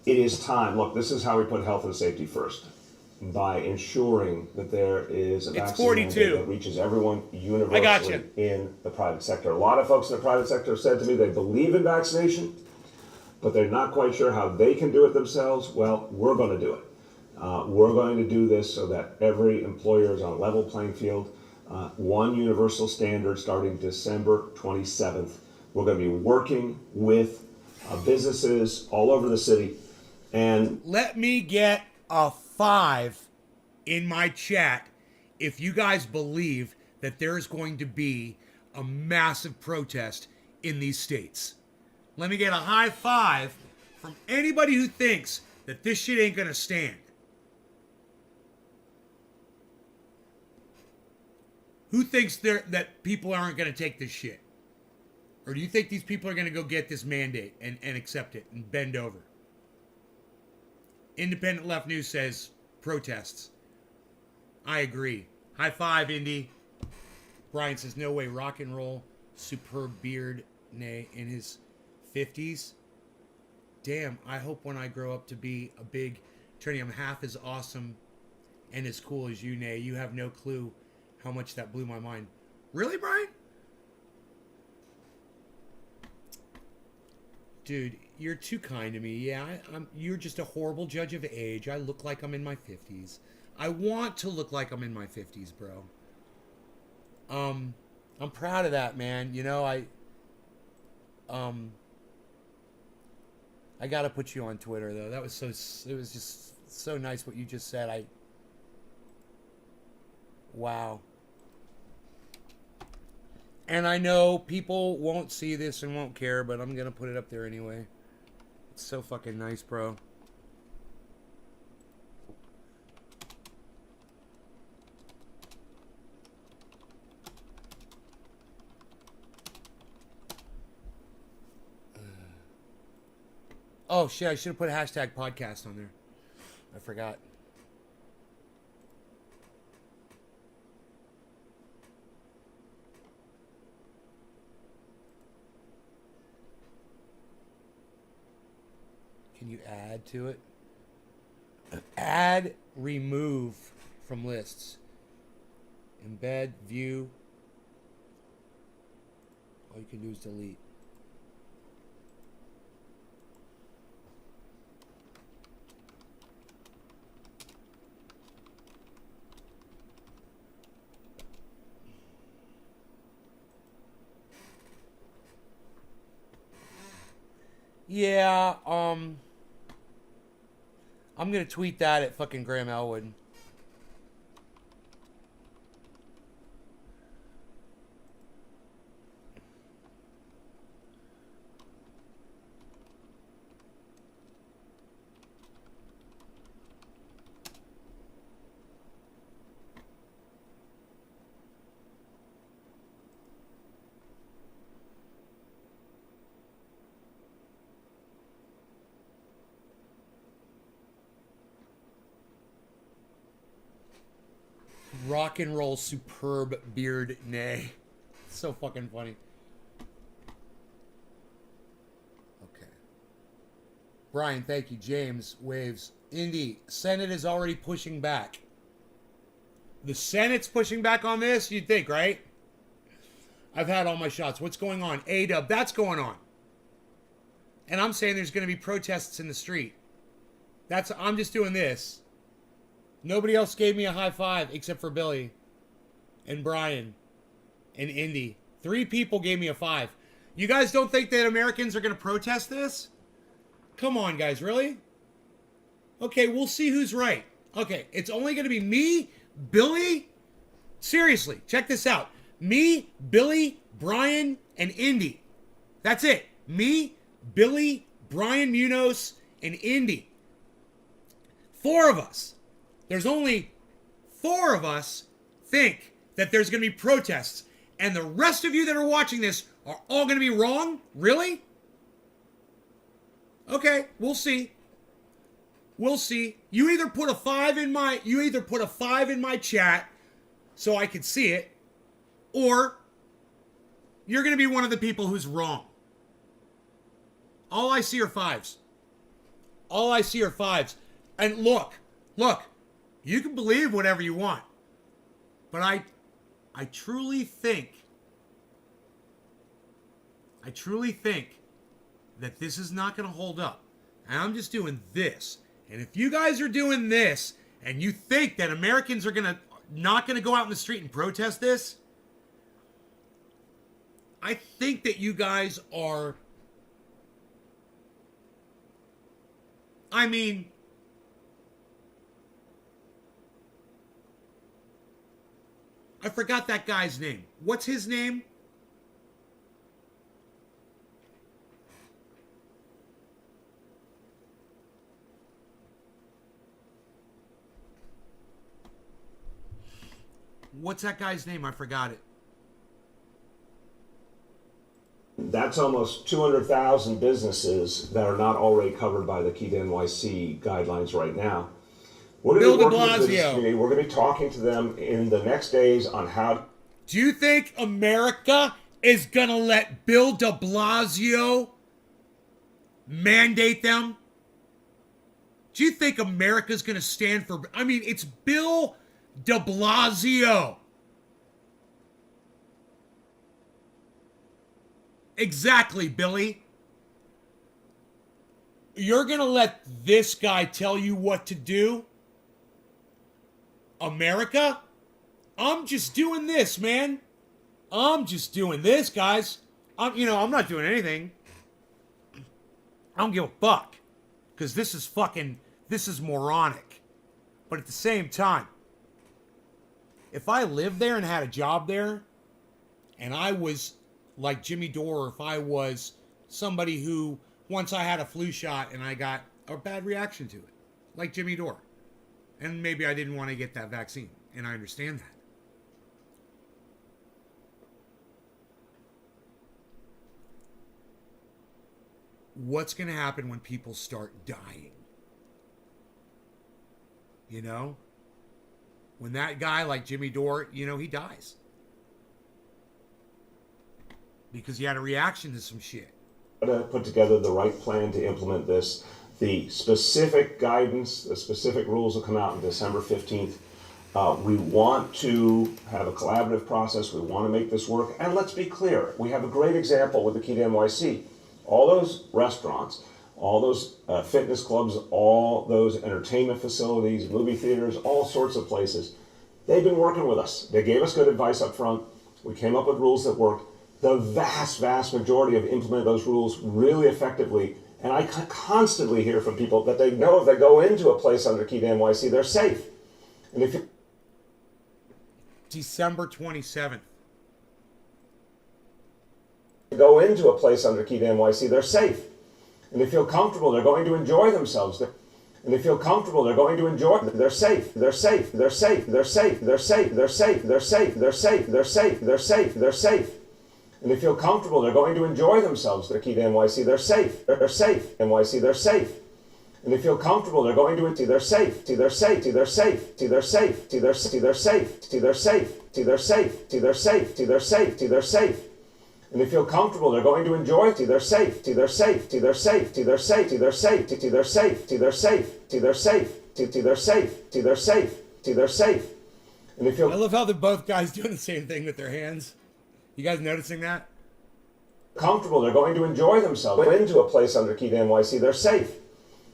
It is time. Look, this is how we put health and safety first. By ensuring that there is a vaccine mandate that reaches everyone universally in the private sector. A lot of folks in the private sector have said to me they believe in vaccination, but they're not quite sure how they can do it themselves. Well, we're going to do it. We're going to do this so that every employer is on a level playing field. One universal standard starting December 27th. We're going to be working with businesses all over the city. And let me get a 5 in my chat if you guys believe that there's going to be a massive protest in these states. Let me get a high 5 from anybody who thinks that this shit ain't gonna stand. Who thinks that people aren't gonna take this shit? Or do you think these people are gonna go get this mandate and accept it and bend over? Independent Left News says protests. I agree. High 5, Indy. Brian says, no way, rock and roll, superb beard, nay, in his 50s. Damn, I hope when I grow up to be a big attorney, I'm half as awesome and as cool as you, nay. You have no clue how much that blew my mind. Really, Brian? Dude, you're too kind to me. Yeah, you're just a horrible judge of age. I look like I'm in my 50s. I want to look like I'm in my 50s, bro. I'm proud of that, man. You know, I gotta put you on Twitter, though. That was it was just so nice what you just said. Wow. And I know people won't see this and won't care, but I'm gonna put it up there anyway. It's so fucking nice, bro. Oh shit, I should have put a hashtag podcast on there. I forgot. Can you add to it? Add, remove from lists. Embed, view. All you can do is delete. Yeah, I'm gonna tweet that at fucking Graham Elwood. Rock and roll superb beard nay. So fucking funny. Okay. Brian, thank you. James, waves. Indy, Senate is already pushing back. The Senate's pushing back on this, you'd think, right? I've had all my shots. What's going on? A-Dub, that's going on. And I'm saying there's going to be protests in the street. I'm just doing this. Nobody else gave me a high five except for Billy and Brian and Indy. 3 people gave me a 5. You guys don't think that Americans are going to protest this? Come on, guys, really? Okay, we'll see who's right. Okay, it's only going to be me, Billy. Seriously, check this out. Me, Billy, Brian, and Indy. That's it. Me, Billy, Brian Munoz, and Indy. 4 of us. There's only 4 of us think that there's going to be protests. And the rest of you that are watching this are all going to be wrong? Really? Okay, we'll see. We'll see. You either put a 5 in my chat so I can see it, or you're going to be one of the people who's wrong. All I see are 5s. All I see are 5s. And look, you can believe whatever you want. But I truly think that this is not going to hold up. And I'm just doing this. And if you guys are doing this and you think that Americans are not going to go out in the street and protest this, I think that you guys are, I mean, I forgot that guy's name. What's his name? What's that guy's name? I forgot it. That's almost 200,000 businesses that are not already covered by the Key to NYC guidelines right now. We're going to be working with this community. We're going to be talking to them in the next days on how. Do you think America is going to let Bill de Blasio mandate them? Do you think America's going to stand for... I mean, it's Bill de Blasio. Exactly, Billy. You're going to let this guy tell you what to do? America? I'm just doing this, man. I'm just doing this, guys. I'm not doing anything. I don't give a fuck. Because this is moronic. But at the same time, if I lived there and had a job there, and I was like Jimmy Dore, if I was somebody who, once I had a flu shot and I got a bad reaction to it, like Jimmy Dore, and maybe I didn't want to get that vaccine, and I understand that. What's going to happen when people start dying? You know? When that guy like Jimmy Dore, he dies. Because he had a reaction to some shit. To put together the right plan to implement this. The specific guidance, the specific rules will come out on December 15th. We want to have a collaborative process. We want to make this work. And let's be clear, we have a great example with the Key to NYC. All those restaurants, all those fitness clubs, all those entertainment facilities, movie theaters, all sorts of places, they've been working with us. They gave us good advice up front. We came up with rules that work. The vast, vast majority have implemented those rules really effectively. And I constantly hear from people that they know if they go into a place under Key to NYC, they're safe. And if you December 27th. go into a place under Key to NYC, they're safe. And they feel comfortable, they're going to enjoy themselves. And they feel comfortable, they're going to enjoy it. They're safe, they're safe, they're safe, they're safe, they're safe, they're safe, they're safe, they're safe, they're safe, they're safe, they're safe. And they feel comfortable, they're going to enjoy themselves. They're Key to NYC, they're safe, they're safe, NYC, they're safe. And they feel comfortable, they're going to enjoy, they're safe, they're safe, they're safe, they're safe, they're safe, they're safe, they're safe, they're safe, they're safe, they're safe, they're safe. And they feel comfortable, they're going to enjoy it. They're safe, they're safe, they're safe, they're safe, they're safe, they're safe, they're safe, they're safe, they're safe, they're safe, they're safe. And they feel. I love how they're both guys doing the same thing with their hands. You guys noticing that? Comfortable, they're going to enjoy themselves. Go into a place under Key to NYC, they're safe.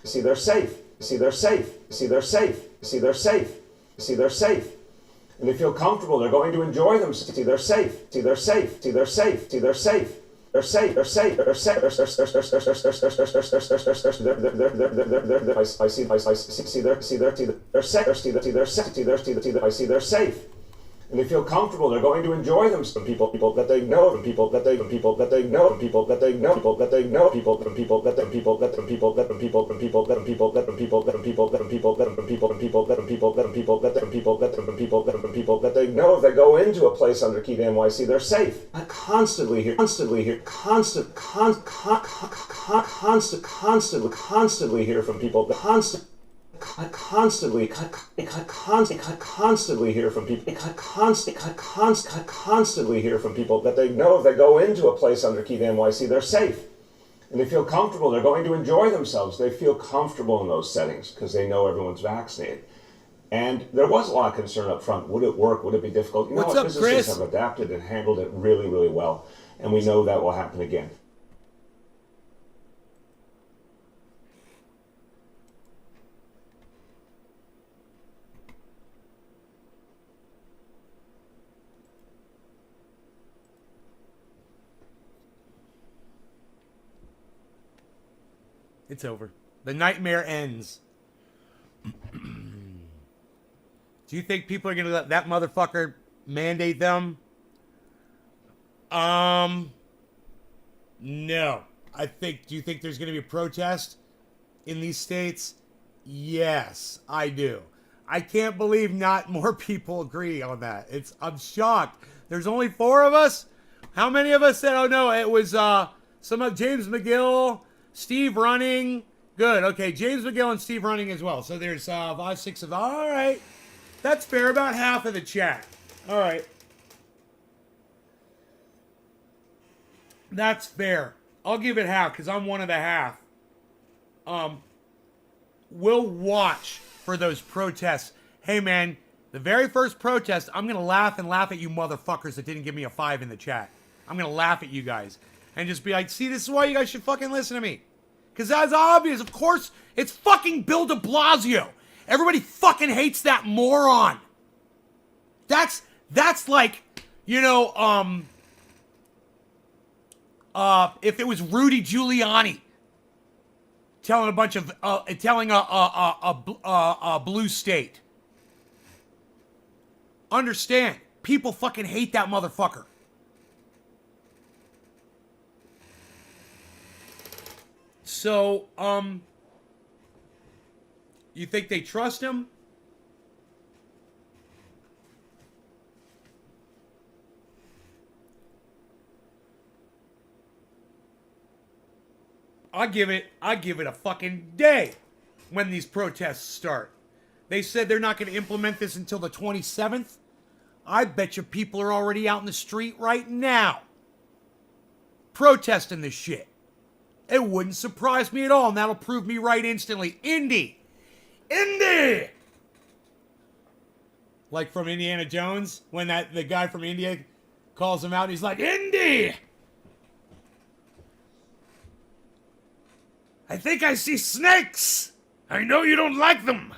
See, they're safe. See, they're safe. See, they're safe. See, they're safe. See, they're safe. And they feel comfortable, they're going to enjoy themselves. See, they're safe. See, they're safe. See, they're safe. See, they're safe. They're safe. They're safe. They're safe. I see they're safe. And they feel comfortable, they're going to enjoy them. Some people that they know, from people that they know, people that they know, people that they know, people that from people that from people that from people that from people from people that from people that from people that from people that from people that from people from people that from people that from people that from people that from people that from people that they know if they go into a place under Key to NYC, they're safe. I constantly hear hear from people that I constantly hear from people. Constantly hear from people that they know if they go into a place under Key to NYC, they're safe. And they feel comfortable, they're going to enjoy themselves. They feel comfortable in those settings because they know everyone's vaccinated. And there was a lot of concern up front. Would it work? Would it be difficult? You know what? Businesses have adapted and handled it really, really well. And we know that will happen again. It's over. The nightmare ends. Do you think people are going to let that motherfucker mandate them? No. Do you think there's going to be a protest in these states? Yes, I do. I can't believe not more people agree on that. I'm shocked. There's only 4 of us. How many of us said, oh no, it was some of James McGill, Steve Running. Good. Okay, James McGill and Steve Running as well. So there's 5, 6 of them. All right. That's fair. About half of the chat. All right. That's fair. I'll give it half because I'm one of the half. We'll watch for those protests. Hey, man, the very first protest, I'm going to laugh at you motherfuckers that didn't give me a 5 in the chat. I'm going to laugh at you guys and just be like, see, this is why you guys should fucking listen to me. Because that's obvious. Of course, it's fucking Bill de Blasio. Everybody fucking hates that moron. That's like, you know, if it was Rudy Giuliani telling a bunch of, telling a blue state. Understand, people fucking hate that motherfucker. So, you think they trust him? I give it a fucking day when these protests start. They said they're not going to implement this until the 27th. I bet you people are already out in the street right now protesting this shit. It wouldn't surprise me at all, and that'll prove me right instantly. Indy! Indy! Like from Indiana Jones, when the guy from India calls him out, and he's like, Indy! I think I see snakes! I know you don't like them!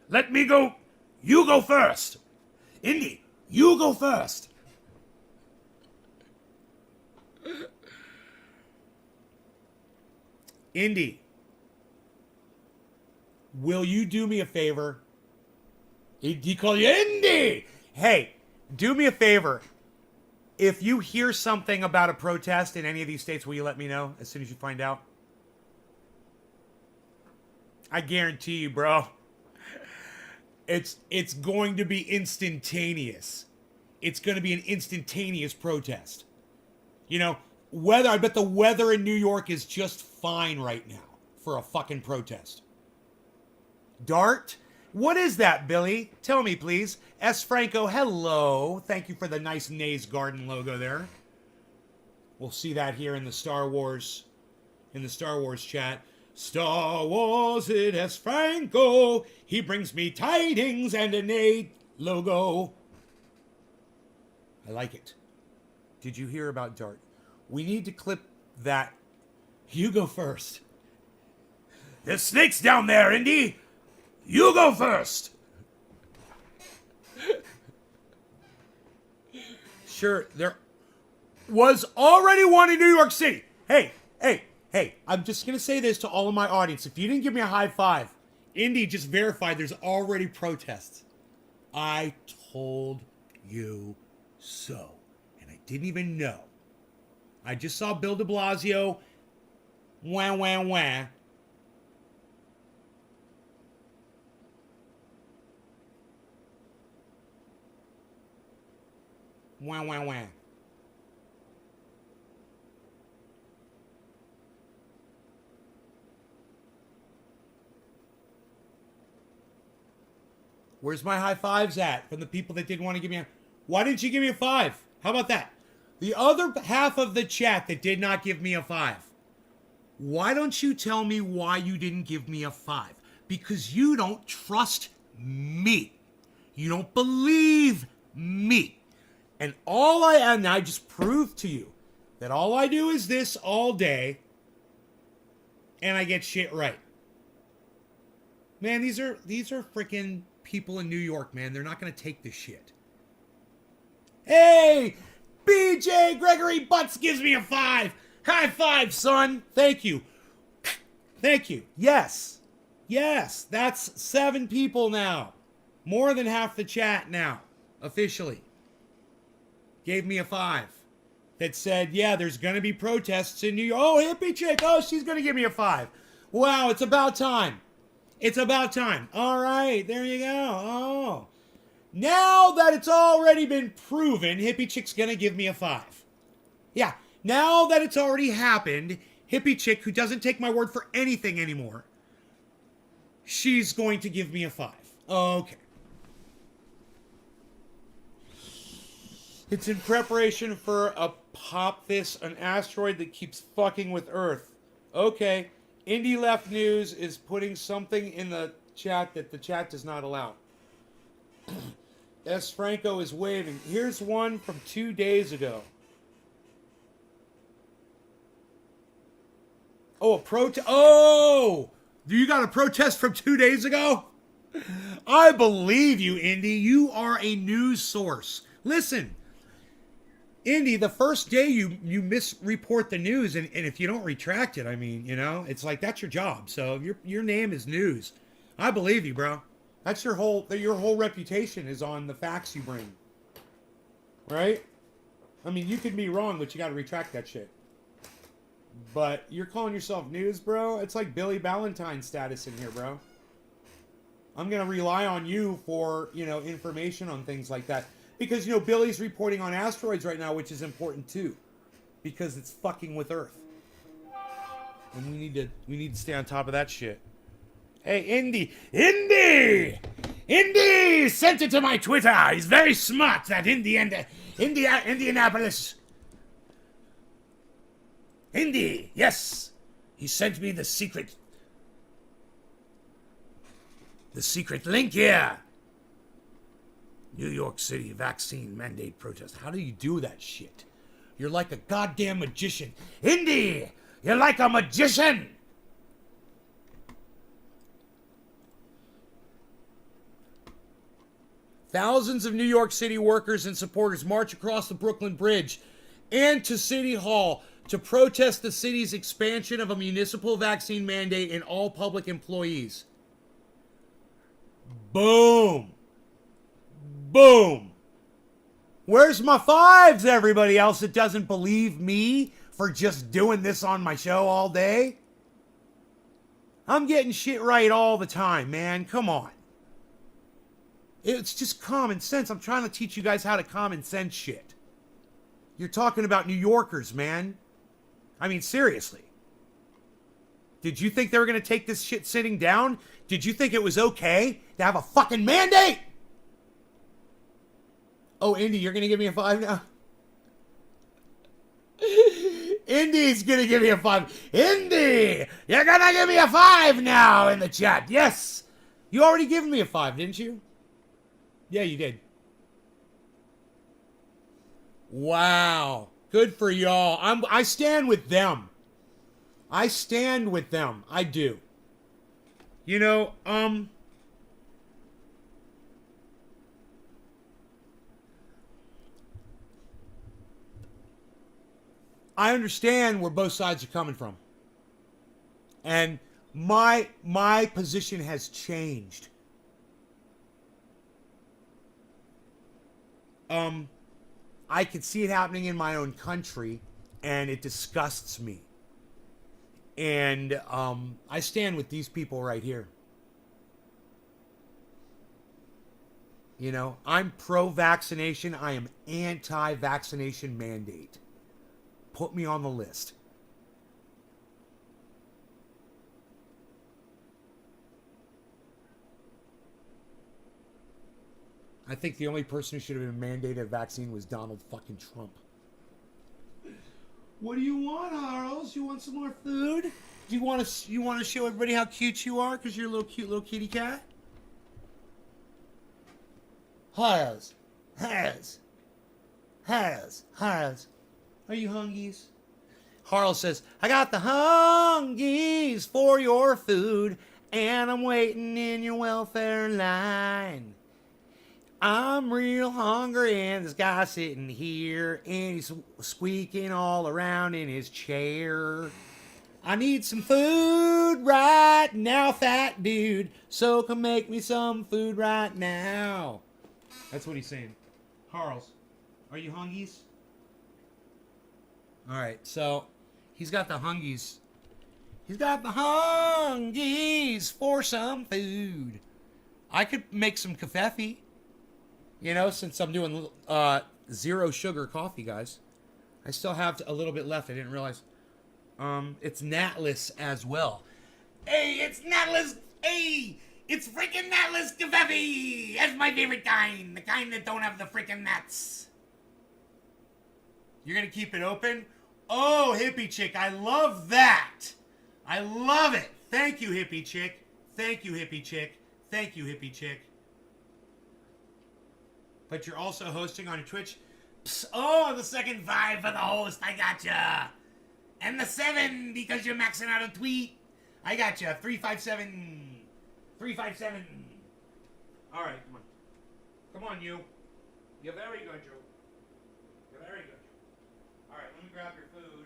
Let me go. You go first! Indy, you go first! Indy, will you do me a favor? He called you Indy! Hey, do me a favor. If you hear something about a protest in any of these states, will you let me know as soon as you find out? I guarantee you, bro. It's going to be instantaneous. It's going to be an instantaneous protest. You know, I bet the weather in New York is just fine right now for a fucking protest. Dart? What is that, Billy? Tell me, please. S. Franco, hello. Thank you for the nice Nays Garden logo there. We'll see that here in the Star Wars chat. Star Wars, it S. Franco. He brings me tidings and a Nay logo. I like it. Did you hear about Dart? We need to clip that. You go first. There's snakes down there, Indy. You go first. Sure, there was already one in New York City. Hey, I'm just going to say this to all of my audience. If you didn't give me a high five, Indy just verified there's already protests. I told you so. And I didn't even know. I just saw Bill de Blasio. Wah, wah, wah. Wah, wah, wah. Where's my high fives at from the people that didn't want to give me a... Why didn't you give me a 5? How about that? The other half of the chat that did not give me a 5. Why don't you tell me why you didn't give me a 5? Because you don't trust me. You don't believe me. And I just proved to you that all I do is this all day and I get shit right. Man, these are freaking people in New York, man. They're not going to take this shit. Hey, BJ Gregory Butts gives me a 5. High five, son. Thank you. Thank you. Yes. That's 7 people now. More than half the chat now, officially. Gave me a 5. That said, yeah, there's going to be protests in New York. Oh, hippie chick. Oh, she's going to give me a 5. Wow, it's about time. It's about time. All right, there you go. Oh. Now that it's already been proven, hippie chick's going to give me a 5. Yeah, now that it's already happened, hippie chick, who doesn't take my word for anything anymore, she's going to give me a 5. Okay. It's in preparation for a an asteroid that keeps fucking with Earth. Okay. Indie Left News is putting something in the chat that the chat does not allow. S. Franco is waving. Here's one from 2 days ago. Oh, a protest. Oh! You got a protest from 2 days ago? I believe you, Indy. You are a news source. Listen. Indy, the first day you misreport the news, and if you don't retract it, I mean, you know, it's like that's your job. So your name is news. I believe you, bro. That's your whole reputation is on the facts you bring. Right? I mean, you could be wrong, but you got to retract that shit. But you're calling yourself news, bro? It's like Billy Ballantyne status in here, bro. I'm going to rely on you for, you know, information on things like that. Because, you know, Billy's reporting on asteroids right now, which is important too. Because it's fucking with Earth. And we need to stay on top of that shit. Hey, Indy sent it to my Twitter. He's very smart, that Indianapolis. Indy, yes. He sent me the secret link here. New York City vaccine mandate protest. How do you do that shit? You're like a goddamn magician. Indy, you're like a magician. Thousands of New York City workers and supporters march across the Brooklyn Bridge and to City Hall to protest the city's expansion of a municipal vaccine mandate in all public employees. Boom. Boom. Where's my fives, everybody else that doesn't believe me for just doing this on my show all day? I'm getting shit right all the time, man. Come on. It's just common sense. I'm trying to teach you guys how to common sense shit. You're talking about New Yorkers, man. I mean, seriously. Did you think they were going to take this shit sitting down? Did you think it was okay to have a fucking mandate? Oh, Indy, you're going to give me a 5 now? Indy's going to give me a 5. Indy, you're going to give me a 5 now in the chat. Yes. You already gave me a 5, didn't you? Yeah, you did. Wow. Good for y'all. I stand with them. I stand with them. I do. You know, I understand where both sides are coming from. And my position has changed. I can see it happening in my own country, and it disgusts me. And I stand with these people right here. You know, I'm pro-vaccination. I am anti-vaccination mandate. Put me on the list. I think the only person who should have been mandated a vaccine was Donald fucking Trump. What do you want, Harles? You want some more food? Do you want to show everybody how cute you are because you're a little cute little kitty cat? Harles. Are you hungies? Harles says, I got the hungies for your food, and I'm waiting in your welfare line. I'm real hungry, and this guy sitting here, and he's squeaking all around in his chair. I need some food right now, fat dude, so come make me some food right now. That's what he's saying. Harles, are you hungies? All right, so he's got the hungies. He's got the hungies for some food. I could make some kafefe. You know, since I'm doing zero sugar coffee, guys. I still have a little bit left. I didn't realize. It's natless as well. Hey, it's natless. Hey, it's freaking natless kafefe. That's my favorite kind. The kind that don't have the freaking nuts. You're going to keep it open? Oh, hippie chick. I love that. I love it. Thank you, hippie chick. Thank you, hippie chick. Thank you, hippie chick. But you're also hosting on Twitch. Psst, oh, the second 5 for the host. I gotcha. And the 7 because you're maxing out a tweet. I gotcha. 357. 357. All right, come on. Come on, you. You're very good, Joe. You're very good. All right, let me grab your food.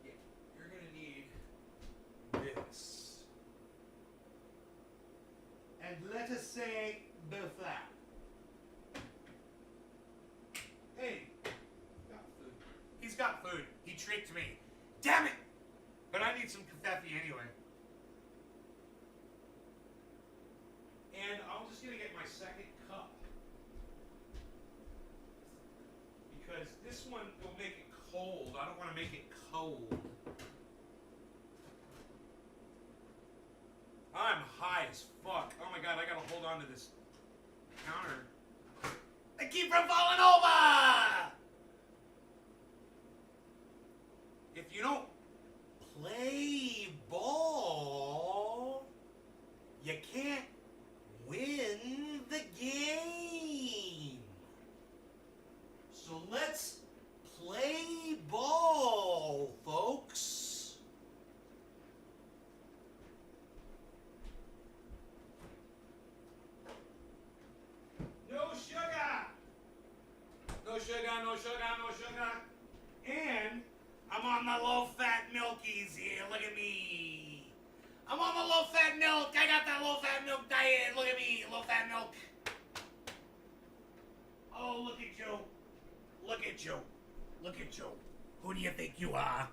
Yeah, you're going to need this. And let us say the flat. Hey, got food. He's got food. He tricked me. Damn it! But I need some kafefe anyway. And I'm just gonna get my second cup because this one will make it cold. I don't want to make it cold. I'm high as fuck. Oh my god, I gotta hold on to this counter. I keep from falling over! you don't play ball, you can't win the game. So let's play ball, folks. No sugar. No sugar, no sugar, no sugar. And I'm on the low-fat milkies here. Look at me. I'm on the low-fat milk. I got that low-fat milk diet. Look at me, low-fat milk. Oh, look at you. Look at you. Look at you. Who do you think you are?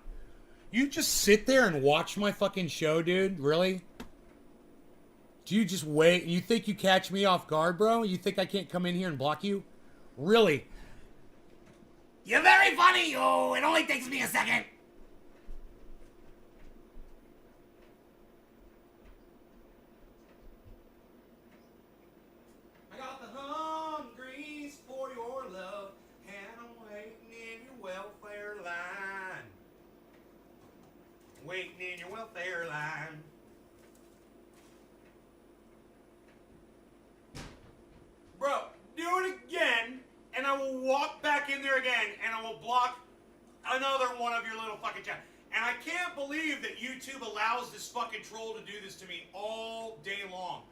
You just sit there and watch my fucking show, dude? Really? Do you just wait? You think you catch me off guard, bro? You think I can't come in here and block you? Really? You're very funny. Oh, it only takes me a second. I got the hungries for your love, and I'm waiting in your welfare line. Waiting in your welfare line. Bro, do it again, and I will walk back in there again, and I will block another one of your little fucking chat. And I can't believe that YouTube allows this fucking troll to do this to me all day long.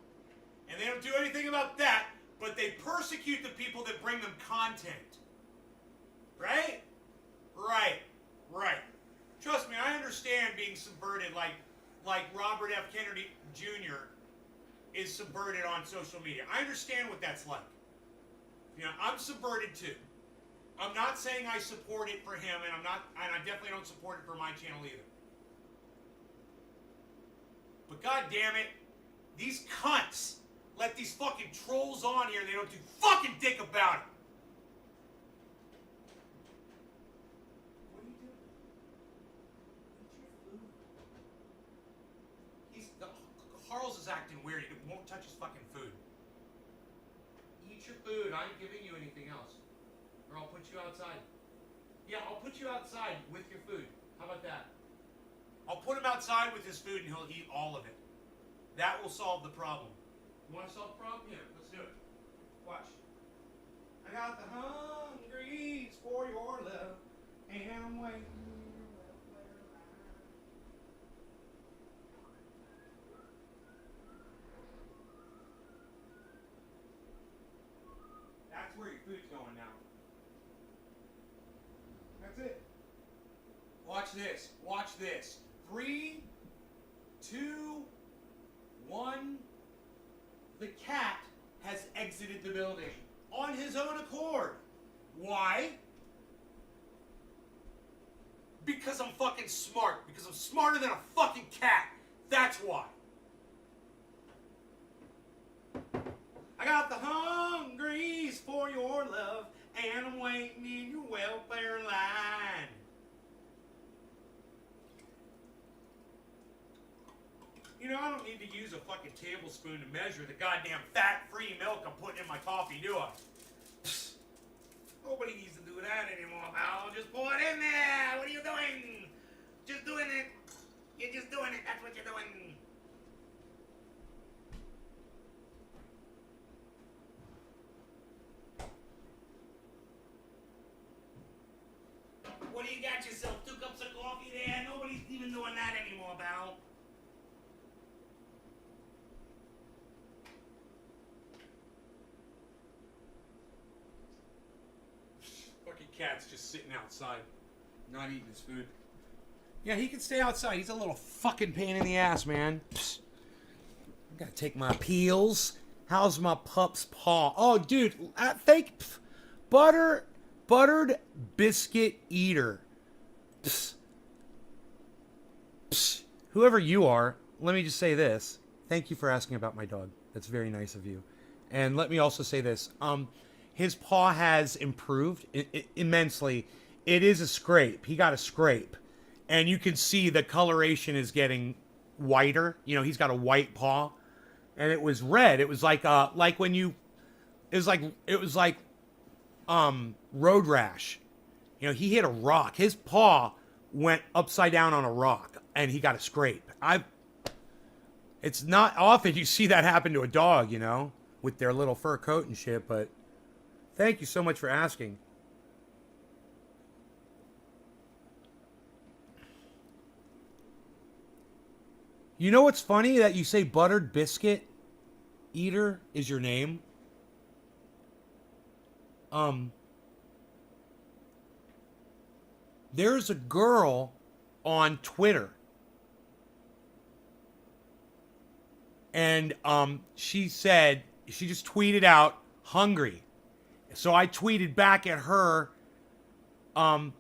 And they don't do anything about that, but they persecute the people that bring them content. Right? Right. Right. Trust me, I understand being subverted like Robert F. Kennedy Jr. is subverted on social media. I understand what that's like. You know, I'm subverted too. I'm not saying I support it for him, and I definitely don't support it for my channel either. But god damn it, these cunts let these fucking trolls on here and they don't do fucking dick about it. What are you doing? Eat your food. Carl's is acting weird. He won't touch his fucking food. Eat your food. I ain't giving you anything else. Or I'll put you outside. Yeah, I'll put you outside with your food. How about that? I'll put him outside with his food and he'll eat all of it. That will solve the problem. You want to solve the problem? Here, let's do it. Watch. I got the hungries for your love, and I'm waiting. That's where your food's going now. That's it. Watch this. Watch this. 3, 2, 1. The cat has exited the building on his own accord. Why? Because I'm fucking smart. Because I'm smarter than a fucking cat. That's why. I got the hungries for your love, and I'm waiting in your welfare line. You know, I don't need to use a fucking tablespoon to measure the goddamn fat-free milk I'm putting in my coffee, do I? Psst. Nobody needs to do that anymore, pal. Just pour it in there. What are you doing? Just doing it. You're just doing it. That's what you're doing. What do you got yourself? 2 cups of coffee there? Nobody's even doing that anymore, pal. Fucking cat's just sitting outside, not eating his food. Yeah, he can stay outside. He's a little fucking pain in the ass, man. Psst. I gotta take my peels. How's my pup's paw? Oh, dude, buttered biscuit eater. Psst. Psst. Whoever you are, let me just say this. Thank you for asking about my dog. That's very nice of you. And let me also say this. His paw has improved immensely. It is a scrape. He got a scrape. And you can see the coloration is getting whiter. You know, he's got a white paw. And it was red. It was like when you... It was like road rash. You know, he hit a rock. His paw went upside down on a rock and he got a scrape. It's not often you see that happen to a dog, you know, with their little fur coat and shit, but thank you so much for asking. You know what's funny? That you say buttered biscuit eater is your name. There's a girl on Twitter. And she said, she just tweeted out, hungry. So I tweeted back at her, an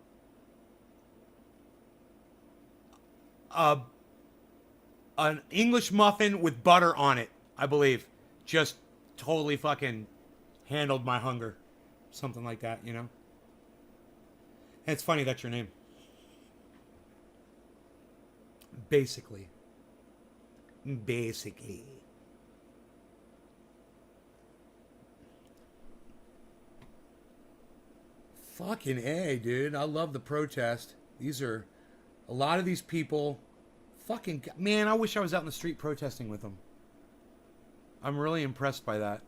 English muffin with butter on it, I believe. Just totally fucking handled my hunger. Something like that, you know? And it's funny that's your name. Basically. Fucking A, dude. I love the protest. These are... A lot of these people... Fucking... Man, I wish I was out in the street protesting with them. I'm really impressed by that.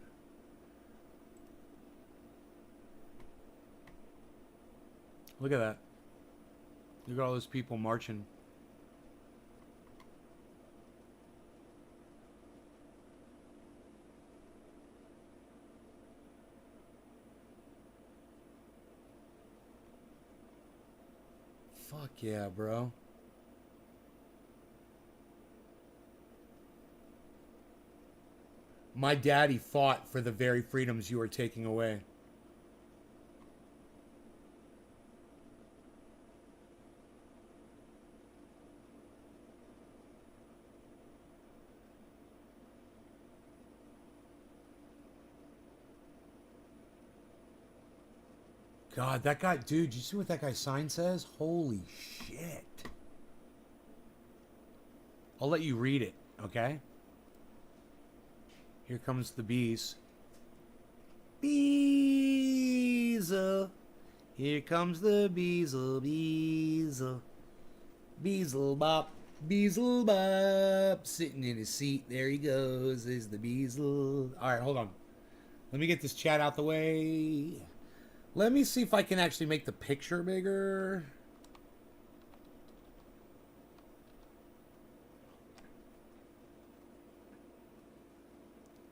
Look at that. Look at all those people marching. Fuck yeah, bro. My daddy fought for the very freedoms you are taking away. God, that guy, dude, you see what that guy's sign says? Holy shit. I'll let you read it, okay? Here comes the bees. Beezel. Here comes the beezel, beezel. Beezel bop, beezel bop. Sitting in his seat, there he goes, is the beezel. Alright, hold on. Let me get this chat out the way. Let me see if I can actually make the picture bigger.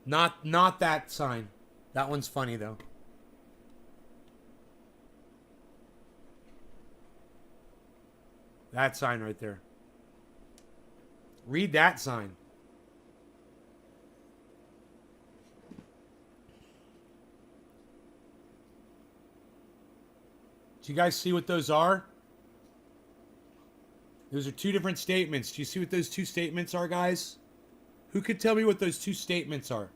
Not that sign. That one's funny though. That sign right there. Read that sign. Do you guys see what those are? Those are two different statements. Do you see what those two statements are, guys? Who could tell me what those two statements are?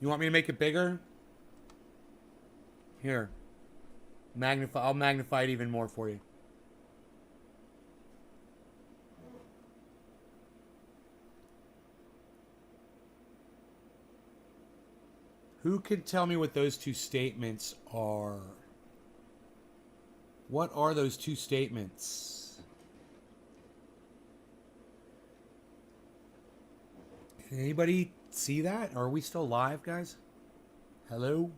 You want me to make it bigger? Here. Magnify. I'll magnify it even more for you. Who can tell me what those two statements are? What are those two statements? Can anybody see that? Are we still live, guys? Hello?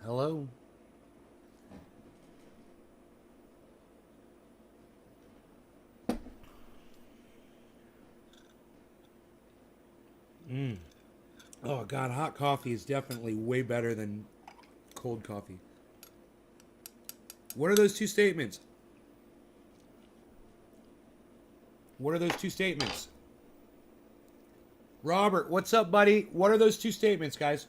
Hello? Oh, God, hot coffee is definitely way better than cold coffee. What are those two statements? What are those two statements? Robert, what's up, buddy? What are those two statements, guys?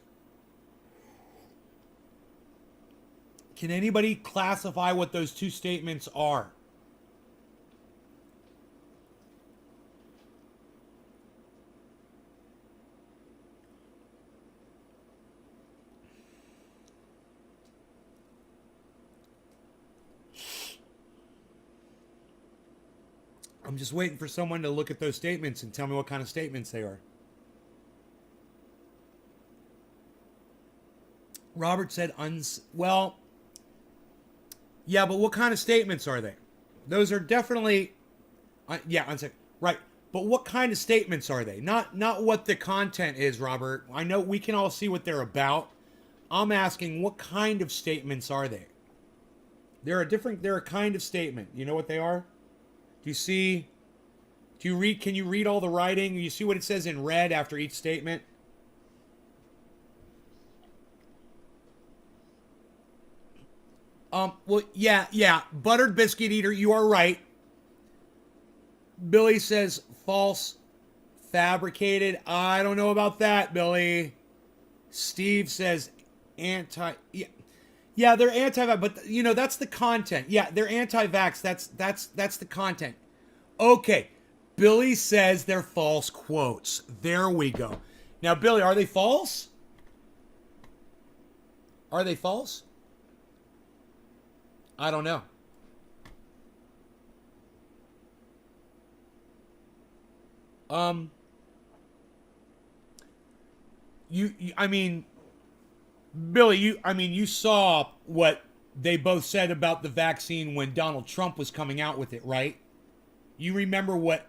Can anybody classify what those two statements are? I'm just waiting for someone to look at those statements and tell me what kind of statements they are. Robert said, well, yeah, but what kind of statements are they? Those are definitely, right. But what kind of statements are they? Not what the content is, Robert. I know we can all see what they're about. I'm asking, what kind of statements are they? They're a kind of statement. You know what they are? Do you read, can you read all the writing? You see what it says in red after each statement? Well, yeah. Buttered biscuit eater, you are right. Billy says false, fabricated. I don't know about that, Billy. Steve says anti. Yeah, they're anti-vax, but that's the content. Yeah, they're anti-vax. That's the content. Okay, Billy says they're false quotes. There we go. Now, Billy, are they false? Are they false? I don't know. I mean, Billy, you saw what they both said about the vaccine when Donald Trump was coming out with it, right? You remember what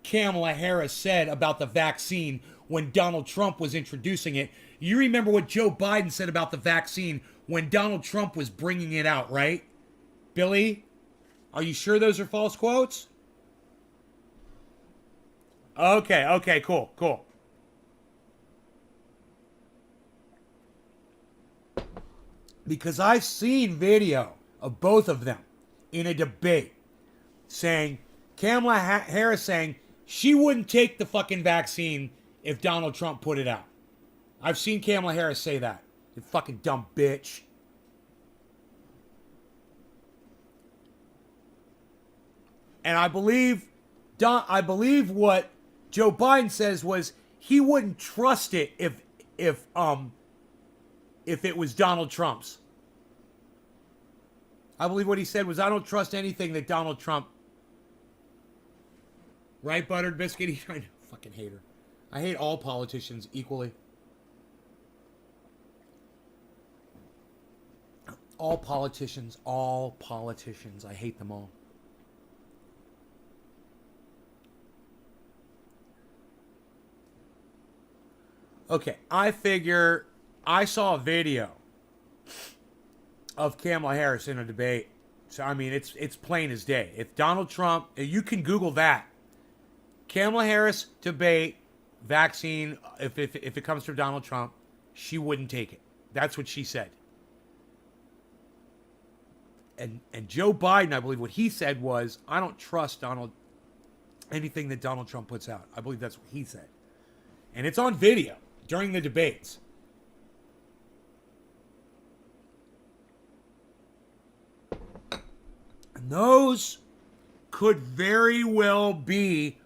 Kamala Harris said about the vaccine when Donald Trump was introducing it. You remember what Joe Biden said about the vaccine when Donald Trump was bringing it out, right? Billy, are you sure those are false quotes? Okay, cool. Because I've seen video of both of them in a debate saying, Kamala Harris saying she wouldn't take the fucking vaccine if Donald Trump put it out. I've seen Kamala Harris say that. You fucking dumb bitch. And I believe what Joe Biden says was he wouldn't trust it if it was Donald Trump's. I believe what he said was, I don't trust anything that Donald Trump. Right, Buttered Biscuit? I know, fucking hater. I hate all politicians equally. All politicians. I hate them all. Okay, I saw a video of Kamala Harris in a debate. So, I mean, it's plain as day. If Donald Trump, you can Google that. Kamala Harris debate, vaccine, if it comes from Donald Trump, she wouldn't take it. That's what she said. And Joe Biden, I believe what he said was, I don't trust anything that Donald Trump puts out. I believe that's what he said. And it's on video during the debates. And those could very well be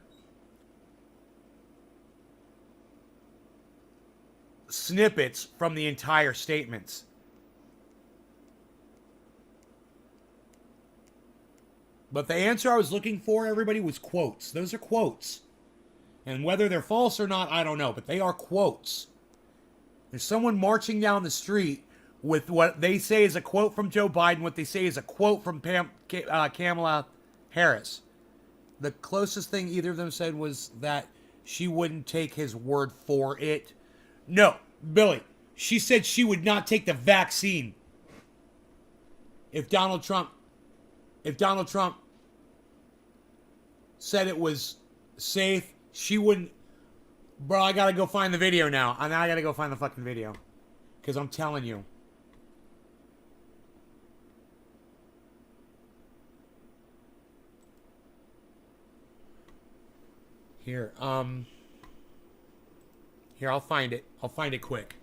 snippets from the entire statements. But the answer I was looking for, everybody, was quotes. Those are quotes. And whether they're false or not, I don't know. But they are quotes. There's someone marching down the street with what they say is a quote from Joe Biden, what they say is a quote from Kamala Harris. The closest thing either of them said was that she wouldn't take his word for it. No, Billy, she said she would not take the vaccine if Donald Trump said it was safe. She wouldn't. Bro, I gotta go find the video now. I gotta go find the fucking video. Because I'm telling you. Here, I'll find it. I'll find it quick.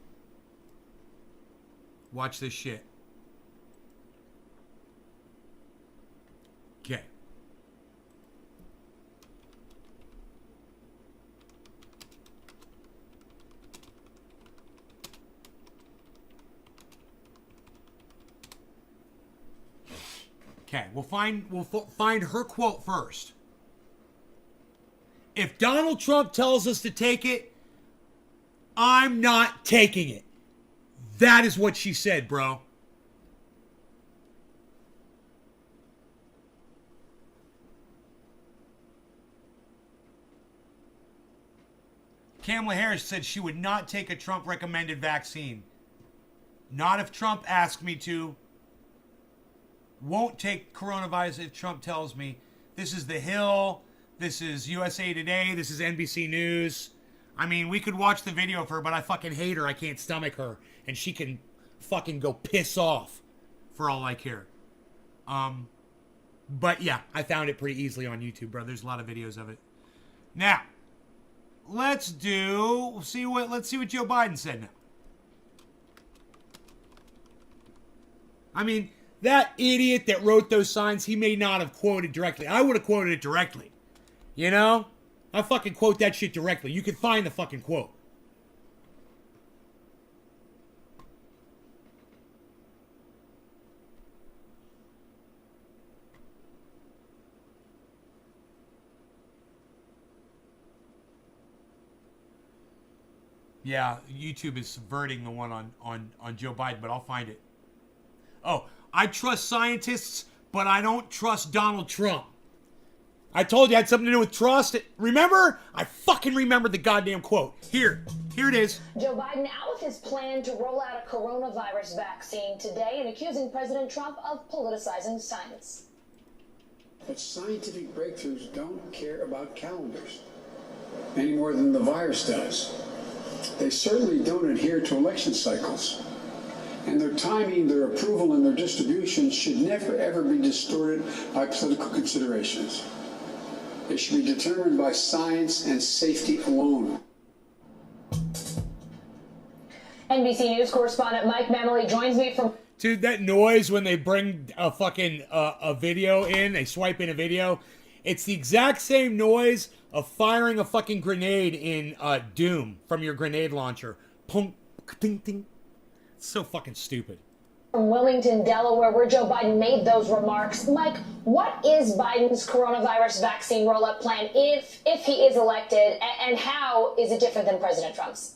Watch this shit. Okay. Okay, we'll find her quote first. If Donald Trump tells us to take it, I'm not taking it. That is what she said, bro. Kamala Harris said she would not take a Trump-recommended vaccine. Not if Trump asked me to. Won't take coronavirus if Trump tells me. This is The Hill. This is USA Today. This is NBC News. I mean, we could watch the video of her, but I fucking hate her. I can't stomach her. And she can fucking go piss off for all I care. But yeah, I found it pretty easily on YouTube, bro. There's a lot of videos of it. Now, let's see what Joe Biden said now. I mean, that idiot that wrote those signs, he may not have quoted directly. I would have quoted it directly. You know? I fucking quote that shit directly. You can find the fucking quote. Yeah, YouTube is subverting the one on Joe Biden, but I'll find it. Oh, I trust scientists, but I don't trust Donald Trump. I told you it had something to do with trust. Remember? I fucking remembered the goddamn quote. Here it is. Joe Biden out with his plan to roll out a coronavirus vaccine today and accusing President Trump of politicizing science. But scientific breakthroughs don't care about calendars any more than the virus does. They certainly don't adhere to election cycles. And their timing, their approval, and their distribution should never, ever be distorted by political considerations. They should be determined by science and safety alone. NBC News correspondent Mike Mamoli joins me from... Dude, that noise when they bring a fucking a video in, they swipe in a video, it's the exact same noise of firing a fucking grenade in Doom from your grenade launcher. Punk, ting, ting. It's so fucking stupid. From Wilmington, Delaware, where Joe Biden made those remarks. Mike, what is Biden's coronavirus vaccine rollout plan if he is elected, and how is it different than President Trump's?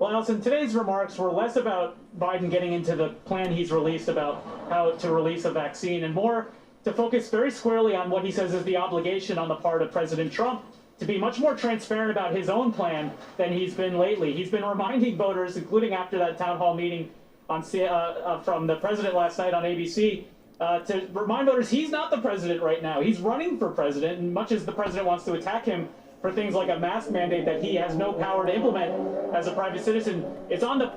Well, Alison, today's remarks were less about Biden getting into the plan he's released about how to release a vaccine and more to focus very squarely on what he says is the obligation on the part of President Trump to be much more transparent about his own plan than he's been lately. He's been reminding voters, including after that town hall meeting from the president last night on ABC, to remind voters he's not the president right now. He's running for president, and much as the president wants to attack him for things like a mask mandate that he has no power to implement as a private citizen, it's on the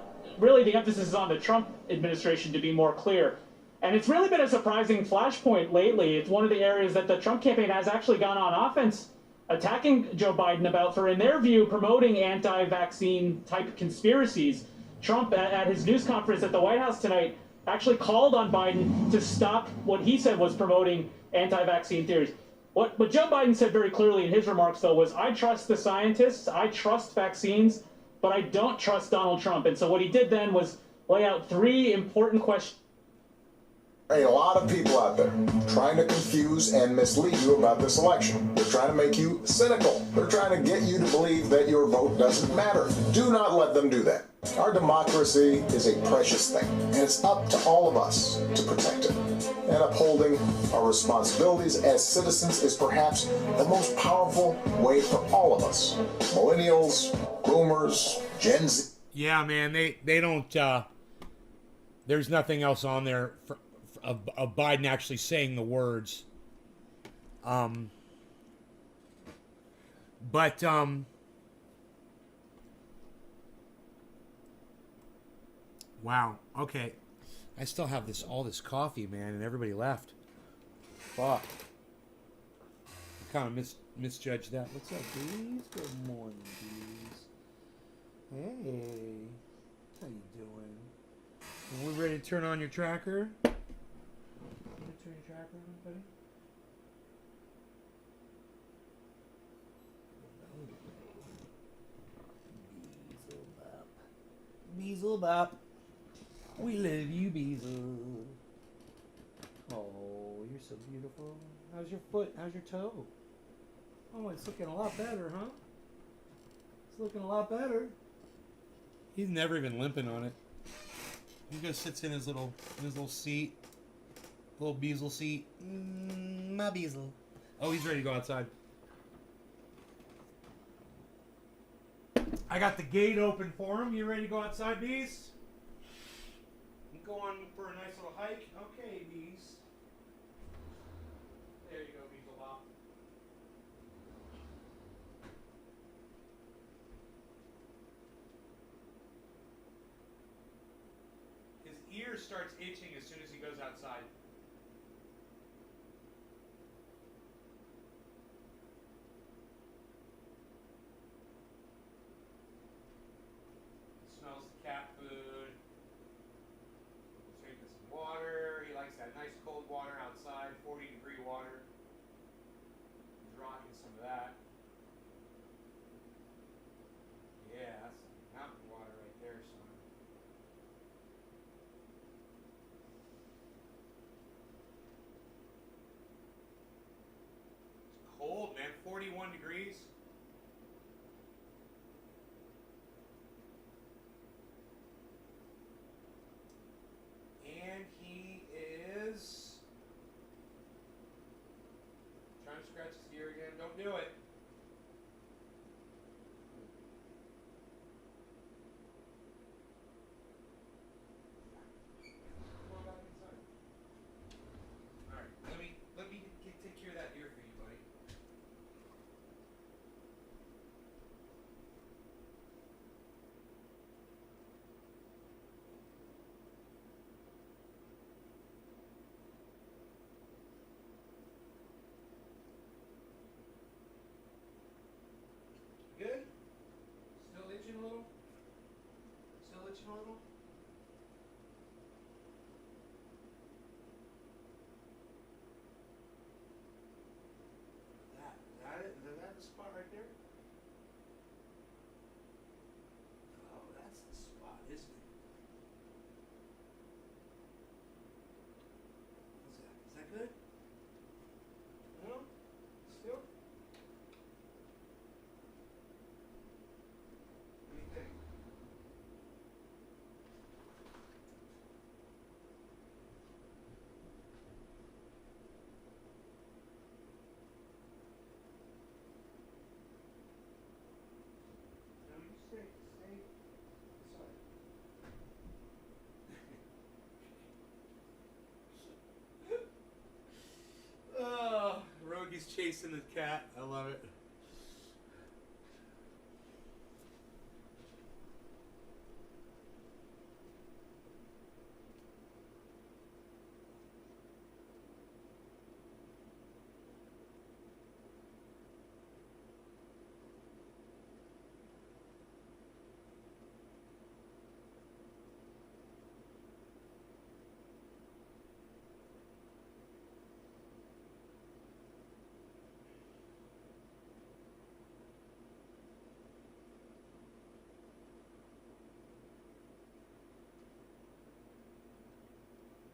emphasis is on the Trump administration to be more clear. And it's really been a surprising flashpoint lately. It's one of the areas that the Trump campaign has actually gone on offense, attacking Joe Biden about for, in their view, promoting anti-vaccine type conspiracies. Trump, at his news conference at the White House tonight, actually called on Biden to stop what he said was promoting anti-vaccine theories. What Joe Biden said very clearly in his remarks, though, was, I trust the scientists, I trust vaccines, but I don't trust Donald Trump. And so what he did then was lay out three important questions. A lot of people out there trying to confuse and mislead you about this election. They're trying to make you cynical. They're trying to get you to believe that your vote doesn't matter. Do not let them do that. Our democracy is a precious thing, and it's up to all of us to protect it. And upholding our responsibilities as citizens is perhaps the most powerful way for all of us. Millennials, boomers, Gen Z. Yeah, man, they don't, there's nothing else on there of Biden actually saying the words. Wow. Okay. I still have all this coffee, man, and everybody left. Fuck. I kind of misjudged that. What's up, Bees? Good morning, Bees. Hey. How you doing? Are we ready to turn on your tracker? Turn your tracker on, buddy? Beezle bop. We love you, Beezle. Oh, you're so beautiful. How's your foot? How's your toe? Oh, it's looking a lot better, huh? It's looking a lot better. He's never even limping on it. He just sits in his little seat, little Beazle seat. My Beazle. Oh, he's ready to go outside. I got the gate open for him. You ready to go outside, Bees? I'm going for a nice little hike. Okay, Bees. There you go, Beazle Bob. His ear starts itching as soon as he goes outside. Smells the cat food. He's drinking some water. He likes that nice cold water outside, 40-degree water. He's rocking some of that. Yeah, that's some mountain water right there, son. It's cold, man. 41 degrees. And he is trying to scratch his ear again. Don't do it. Come on back inside. All right, let me take care of that ear for you, buddy. Good? Still itching a little? Still itching a little? Is that the spot right there? Oh, that's the spot, isn't it? What's that? Is that good? No? Still? What do you think? No, you stay inside. Oh, Rogi's chasing the cat. I love it.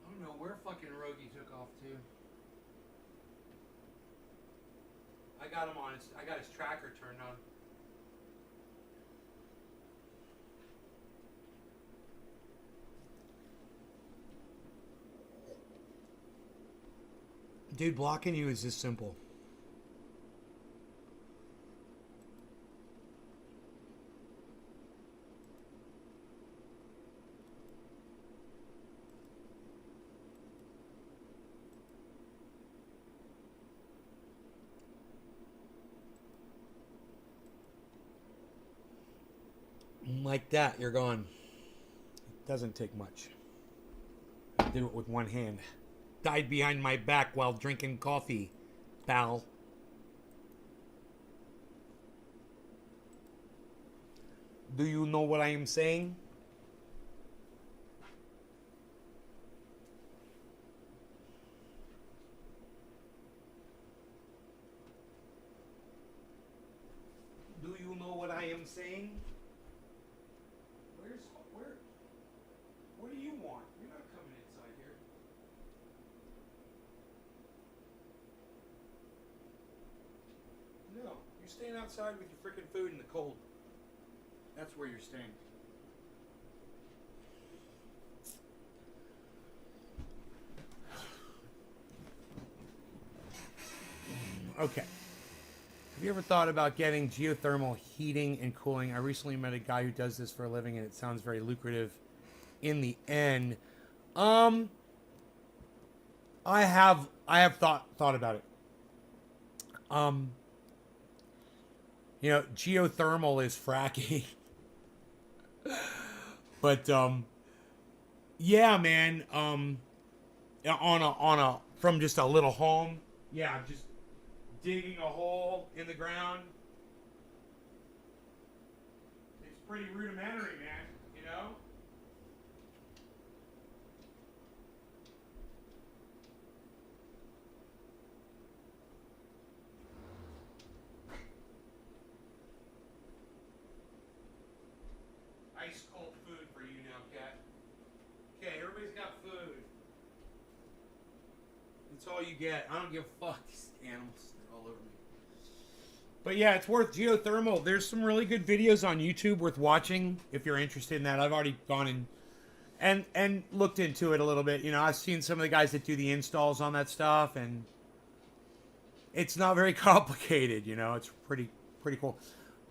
I don't know where fucking Rogi took off to. I got him on his. I got his tracker turned on. Dude, blocking you is just simple. Like that, you're gone. It doesn't take much. I do it with one hand. Died behind my back while drinking coffee, pal. Do you know what I am saying? Do you know what I am saying? What do you want? You're not coming inside here. staying outside with your freaking food in the cold. That's where you're staying. Okay. Have you ever thought about getting geothermal heating and cooling? I recently met a guy who does this for a living, and it sounds very lucrative in the end. I have thought about it. You know, geothermal is fracking. But yeah, man, on a from just a little home, yeah, just digging a hole in the ground. It's pretty rudimentary, man, you know? Ice cold food for you now, Kat. Okay, everybody's got food. That's all you get. I don't give a fuck. These animals, they're all over me. But yeah, it's worth geothermal. There's some really good videos on YouTube worth watching if you're interested in that. I've already gone in and looked into it a little bit. You know, I've seen some of the guys that do the installs on that stuff, and it's not very complicated. You know, it's pretty cool.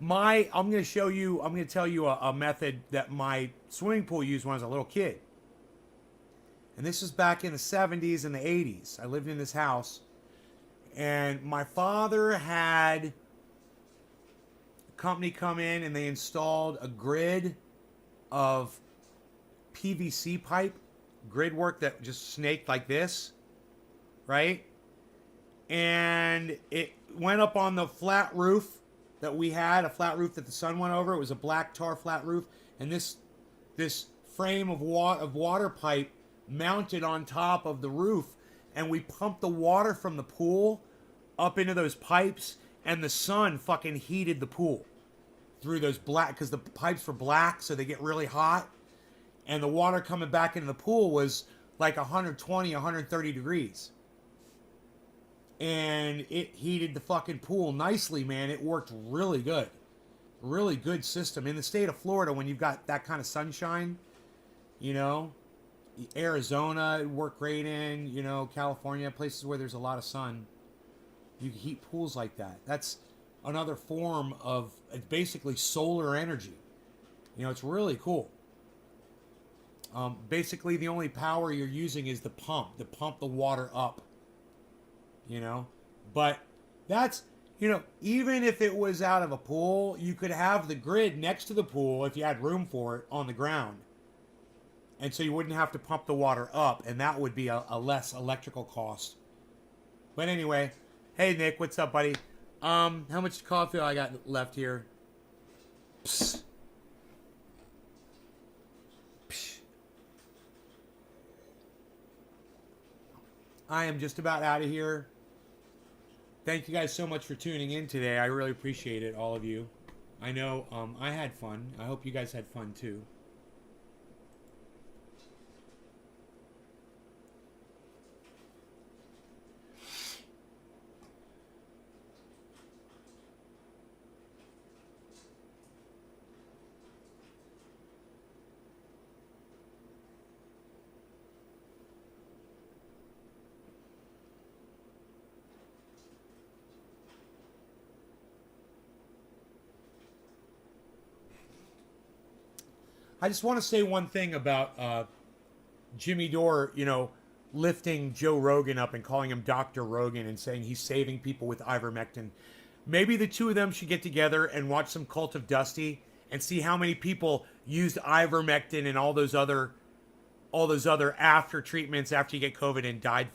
I'm going to tell you a method that my swimming pool used when I was a little kid. And this was back in the 70s and the 80s. I lived in this house. And my father had a company come in and they installed a grid of PVC pipe, grid work that just snaked like this, right? And it went up on the flat roof that we had, a flat roof that the sun went over. It was a black tar flat roof, and this frame of water pipe mounted on top of the roof, and we pumped the water from the pool up into those pipes, and the sun fucking heated the pool through those black, because the pipes were black, so they get really hot, and the water coming back into the pool was like 120, 130 degrees. And it heated the fucking pool nicely, man. It worked really good. Really good system. In the state of Florida, when you've got that kind of sunshine, you know, Arizona, it worked great in, you know, California, places where there's a lot of sun. You can heat pools like that. That's another form of, it's basically solar energy. You know, it's really cool. Basically, the only power you're using is the pump the water up. You know, but that's, you know, even if it was out of a pool, you could have the grid next to the pool if you had room for it on the ground. And so you wouldn't have to pump the water up, and that would be a less electrical cost. But anyway, hey Nick, what's up, buddy? How much coffee I got left here? Psst. Psst. I am just about out of here. Thank you guys so much for tuning in today. I really appreciate it, all of you. I know I had fun. I hope you guys had fun too. I just want to say one thing about Jimmy Dore, you know, lifting Joe Rogan up and calling him Dr. Rogan and saying he's saving people with ivermectin. Maybe the two of them should get together and watch some Cult of Dusty and see how many people used ivermectin and all those other after treatments after you get COVID and died,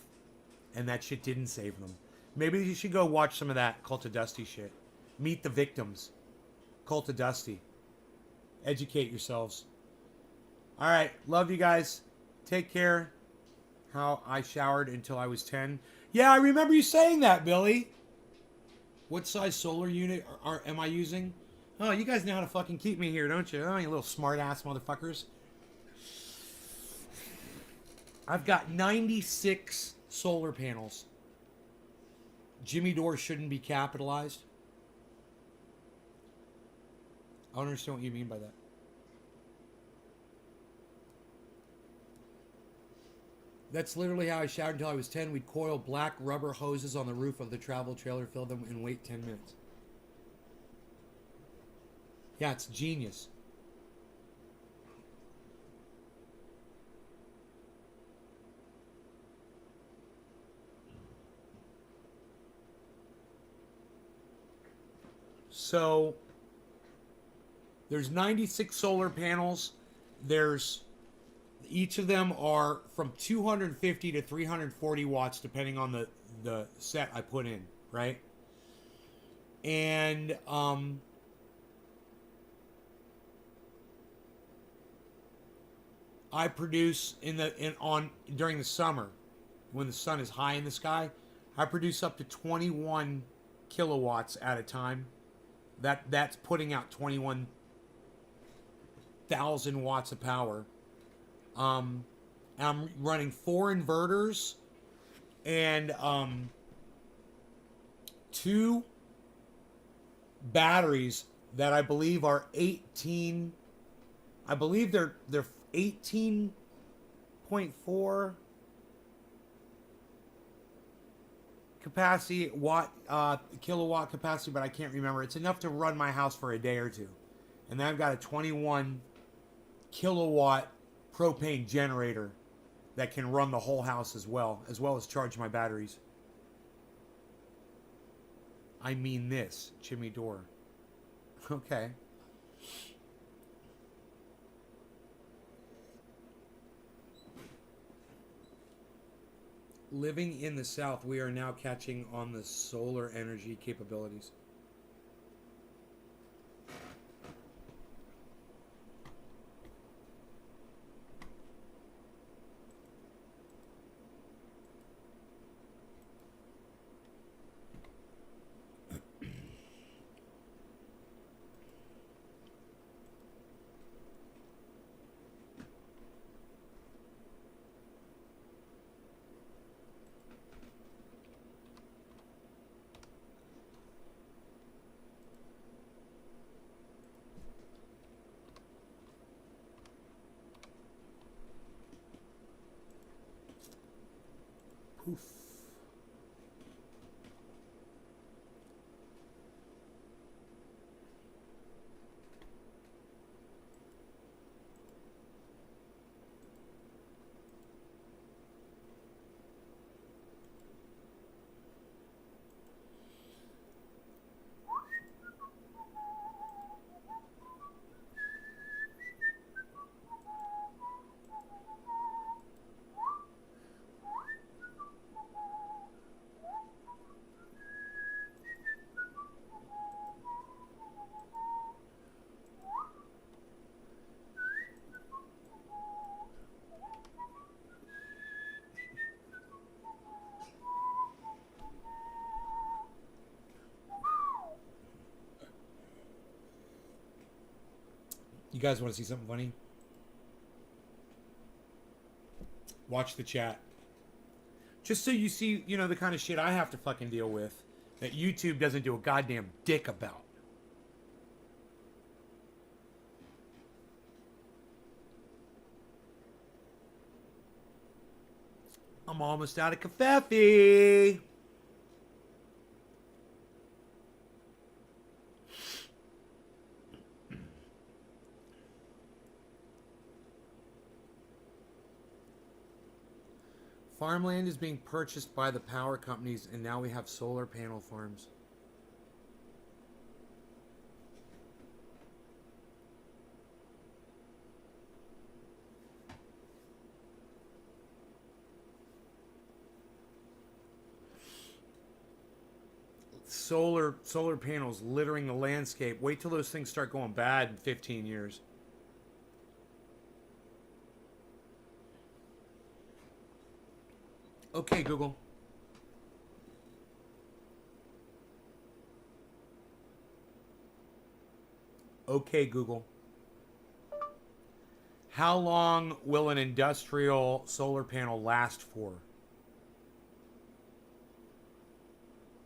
and that shit didn't save them. Maybe you should go watch some of that Cult of Dusty shit. Meet the victims. Cult of Dusty. Educate yourselves. All right, love you guys. Take care. How I showered until I was 10. Yeah, I remember you saying that, Billy. What size solar unit am I using? Oh, you guys know how to fucking keep me here, don't you? Oh, you little smart-ass motherfuckers. I've got 96 solar panels. Jimmy Dore shouldn't be capitalized. don't understand what you mean by that. That's literally how I showered until I was 10. We'd coil black rubber hoses on the roof of the travel trailer, fill them, and wait 10 minutes. Yeah, it's genius. So there's 96 solar panels. Each of them are from 250 to 340 watts, depending on the set I put in, right? And I produce during the summer, when the sun is high in the sky, I produce up to 21 kilowatts at a time. That's putting out 21,000 watts of power. I'm running 4 inverters and 2 batteries that I believe are 18. I believe they're 18.4 capacity kilowatt capacity, but I can't remember. It's enough to run my house for a day or two. And then I've got a 21 kilowatt propane generator that can run the whole house as well as charge my batteries. I mean this, Jimmy Dore. Okay. Living in the South, we are now catching on the solar energy capabilities. Poof. You guys want to see something funny? Watch the chat. Just so you see, the kind of shit I have to fucking deal with that YouTube doesn't do a goddamn dick about. I'm almost out of coffee. Farmland is being purchased by the power companies, and now we have solar panel farms. Solar panels littering the landscape. Wait till those things start going bad in 15 years. Okay, Google. Okay, Google. How long will an industrial solar panel last for?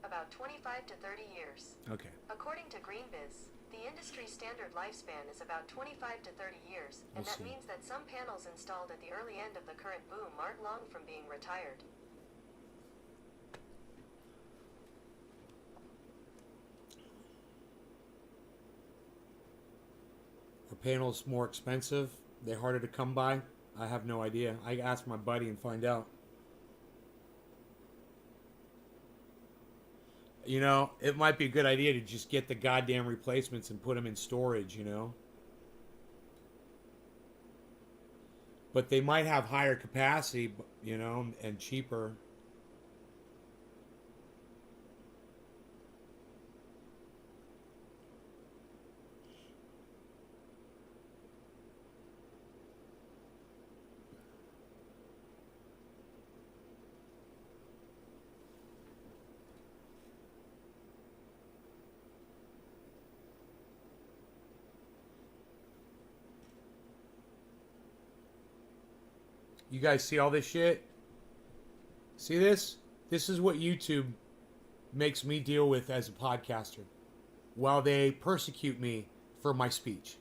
About 25 to 30 years. Okay. According to GreenBiz, The industry standard lifespan is about 25 to 30 years, and that means that some panels installed at the early end of the current boom aren't long from being retired. Are panels more expensive? They're harder to come by? I have no idea. I ask my buddy and find out. You know, it might be a good idea to just get the goddamn replacements and put them in storage, you know? But they might have higher capacity, you know, and cheaper. You guys see all this shit? See this? This is what YouTube makes me deal with as a podcaster. While they persecute me for my speech.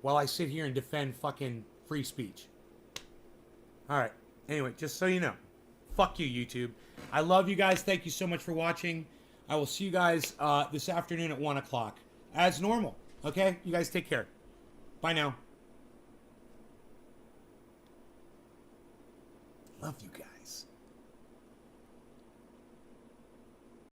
While I sit here and defend fucking free speech. Alright. Anyway, just so you know. Fuck you, YouTube. I love you guys. Thank you so much for watching. I will see you guys this afternoon at 1 o'clock. As normal. Okay? You guys take care. Bye now. Love you guys.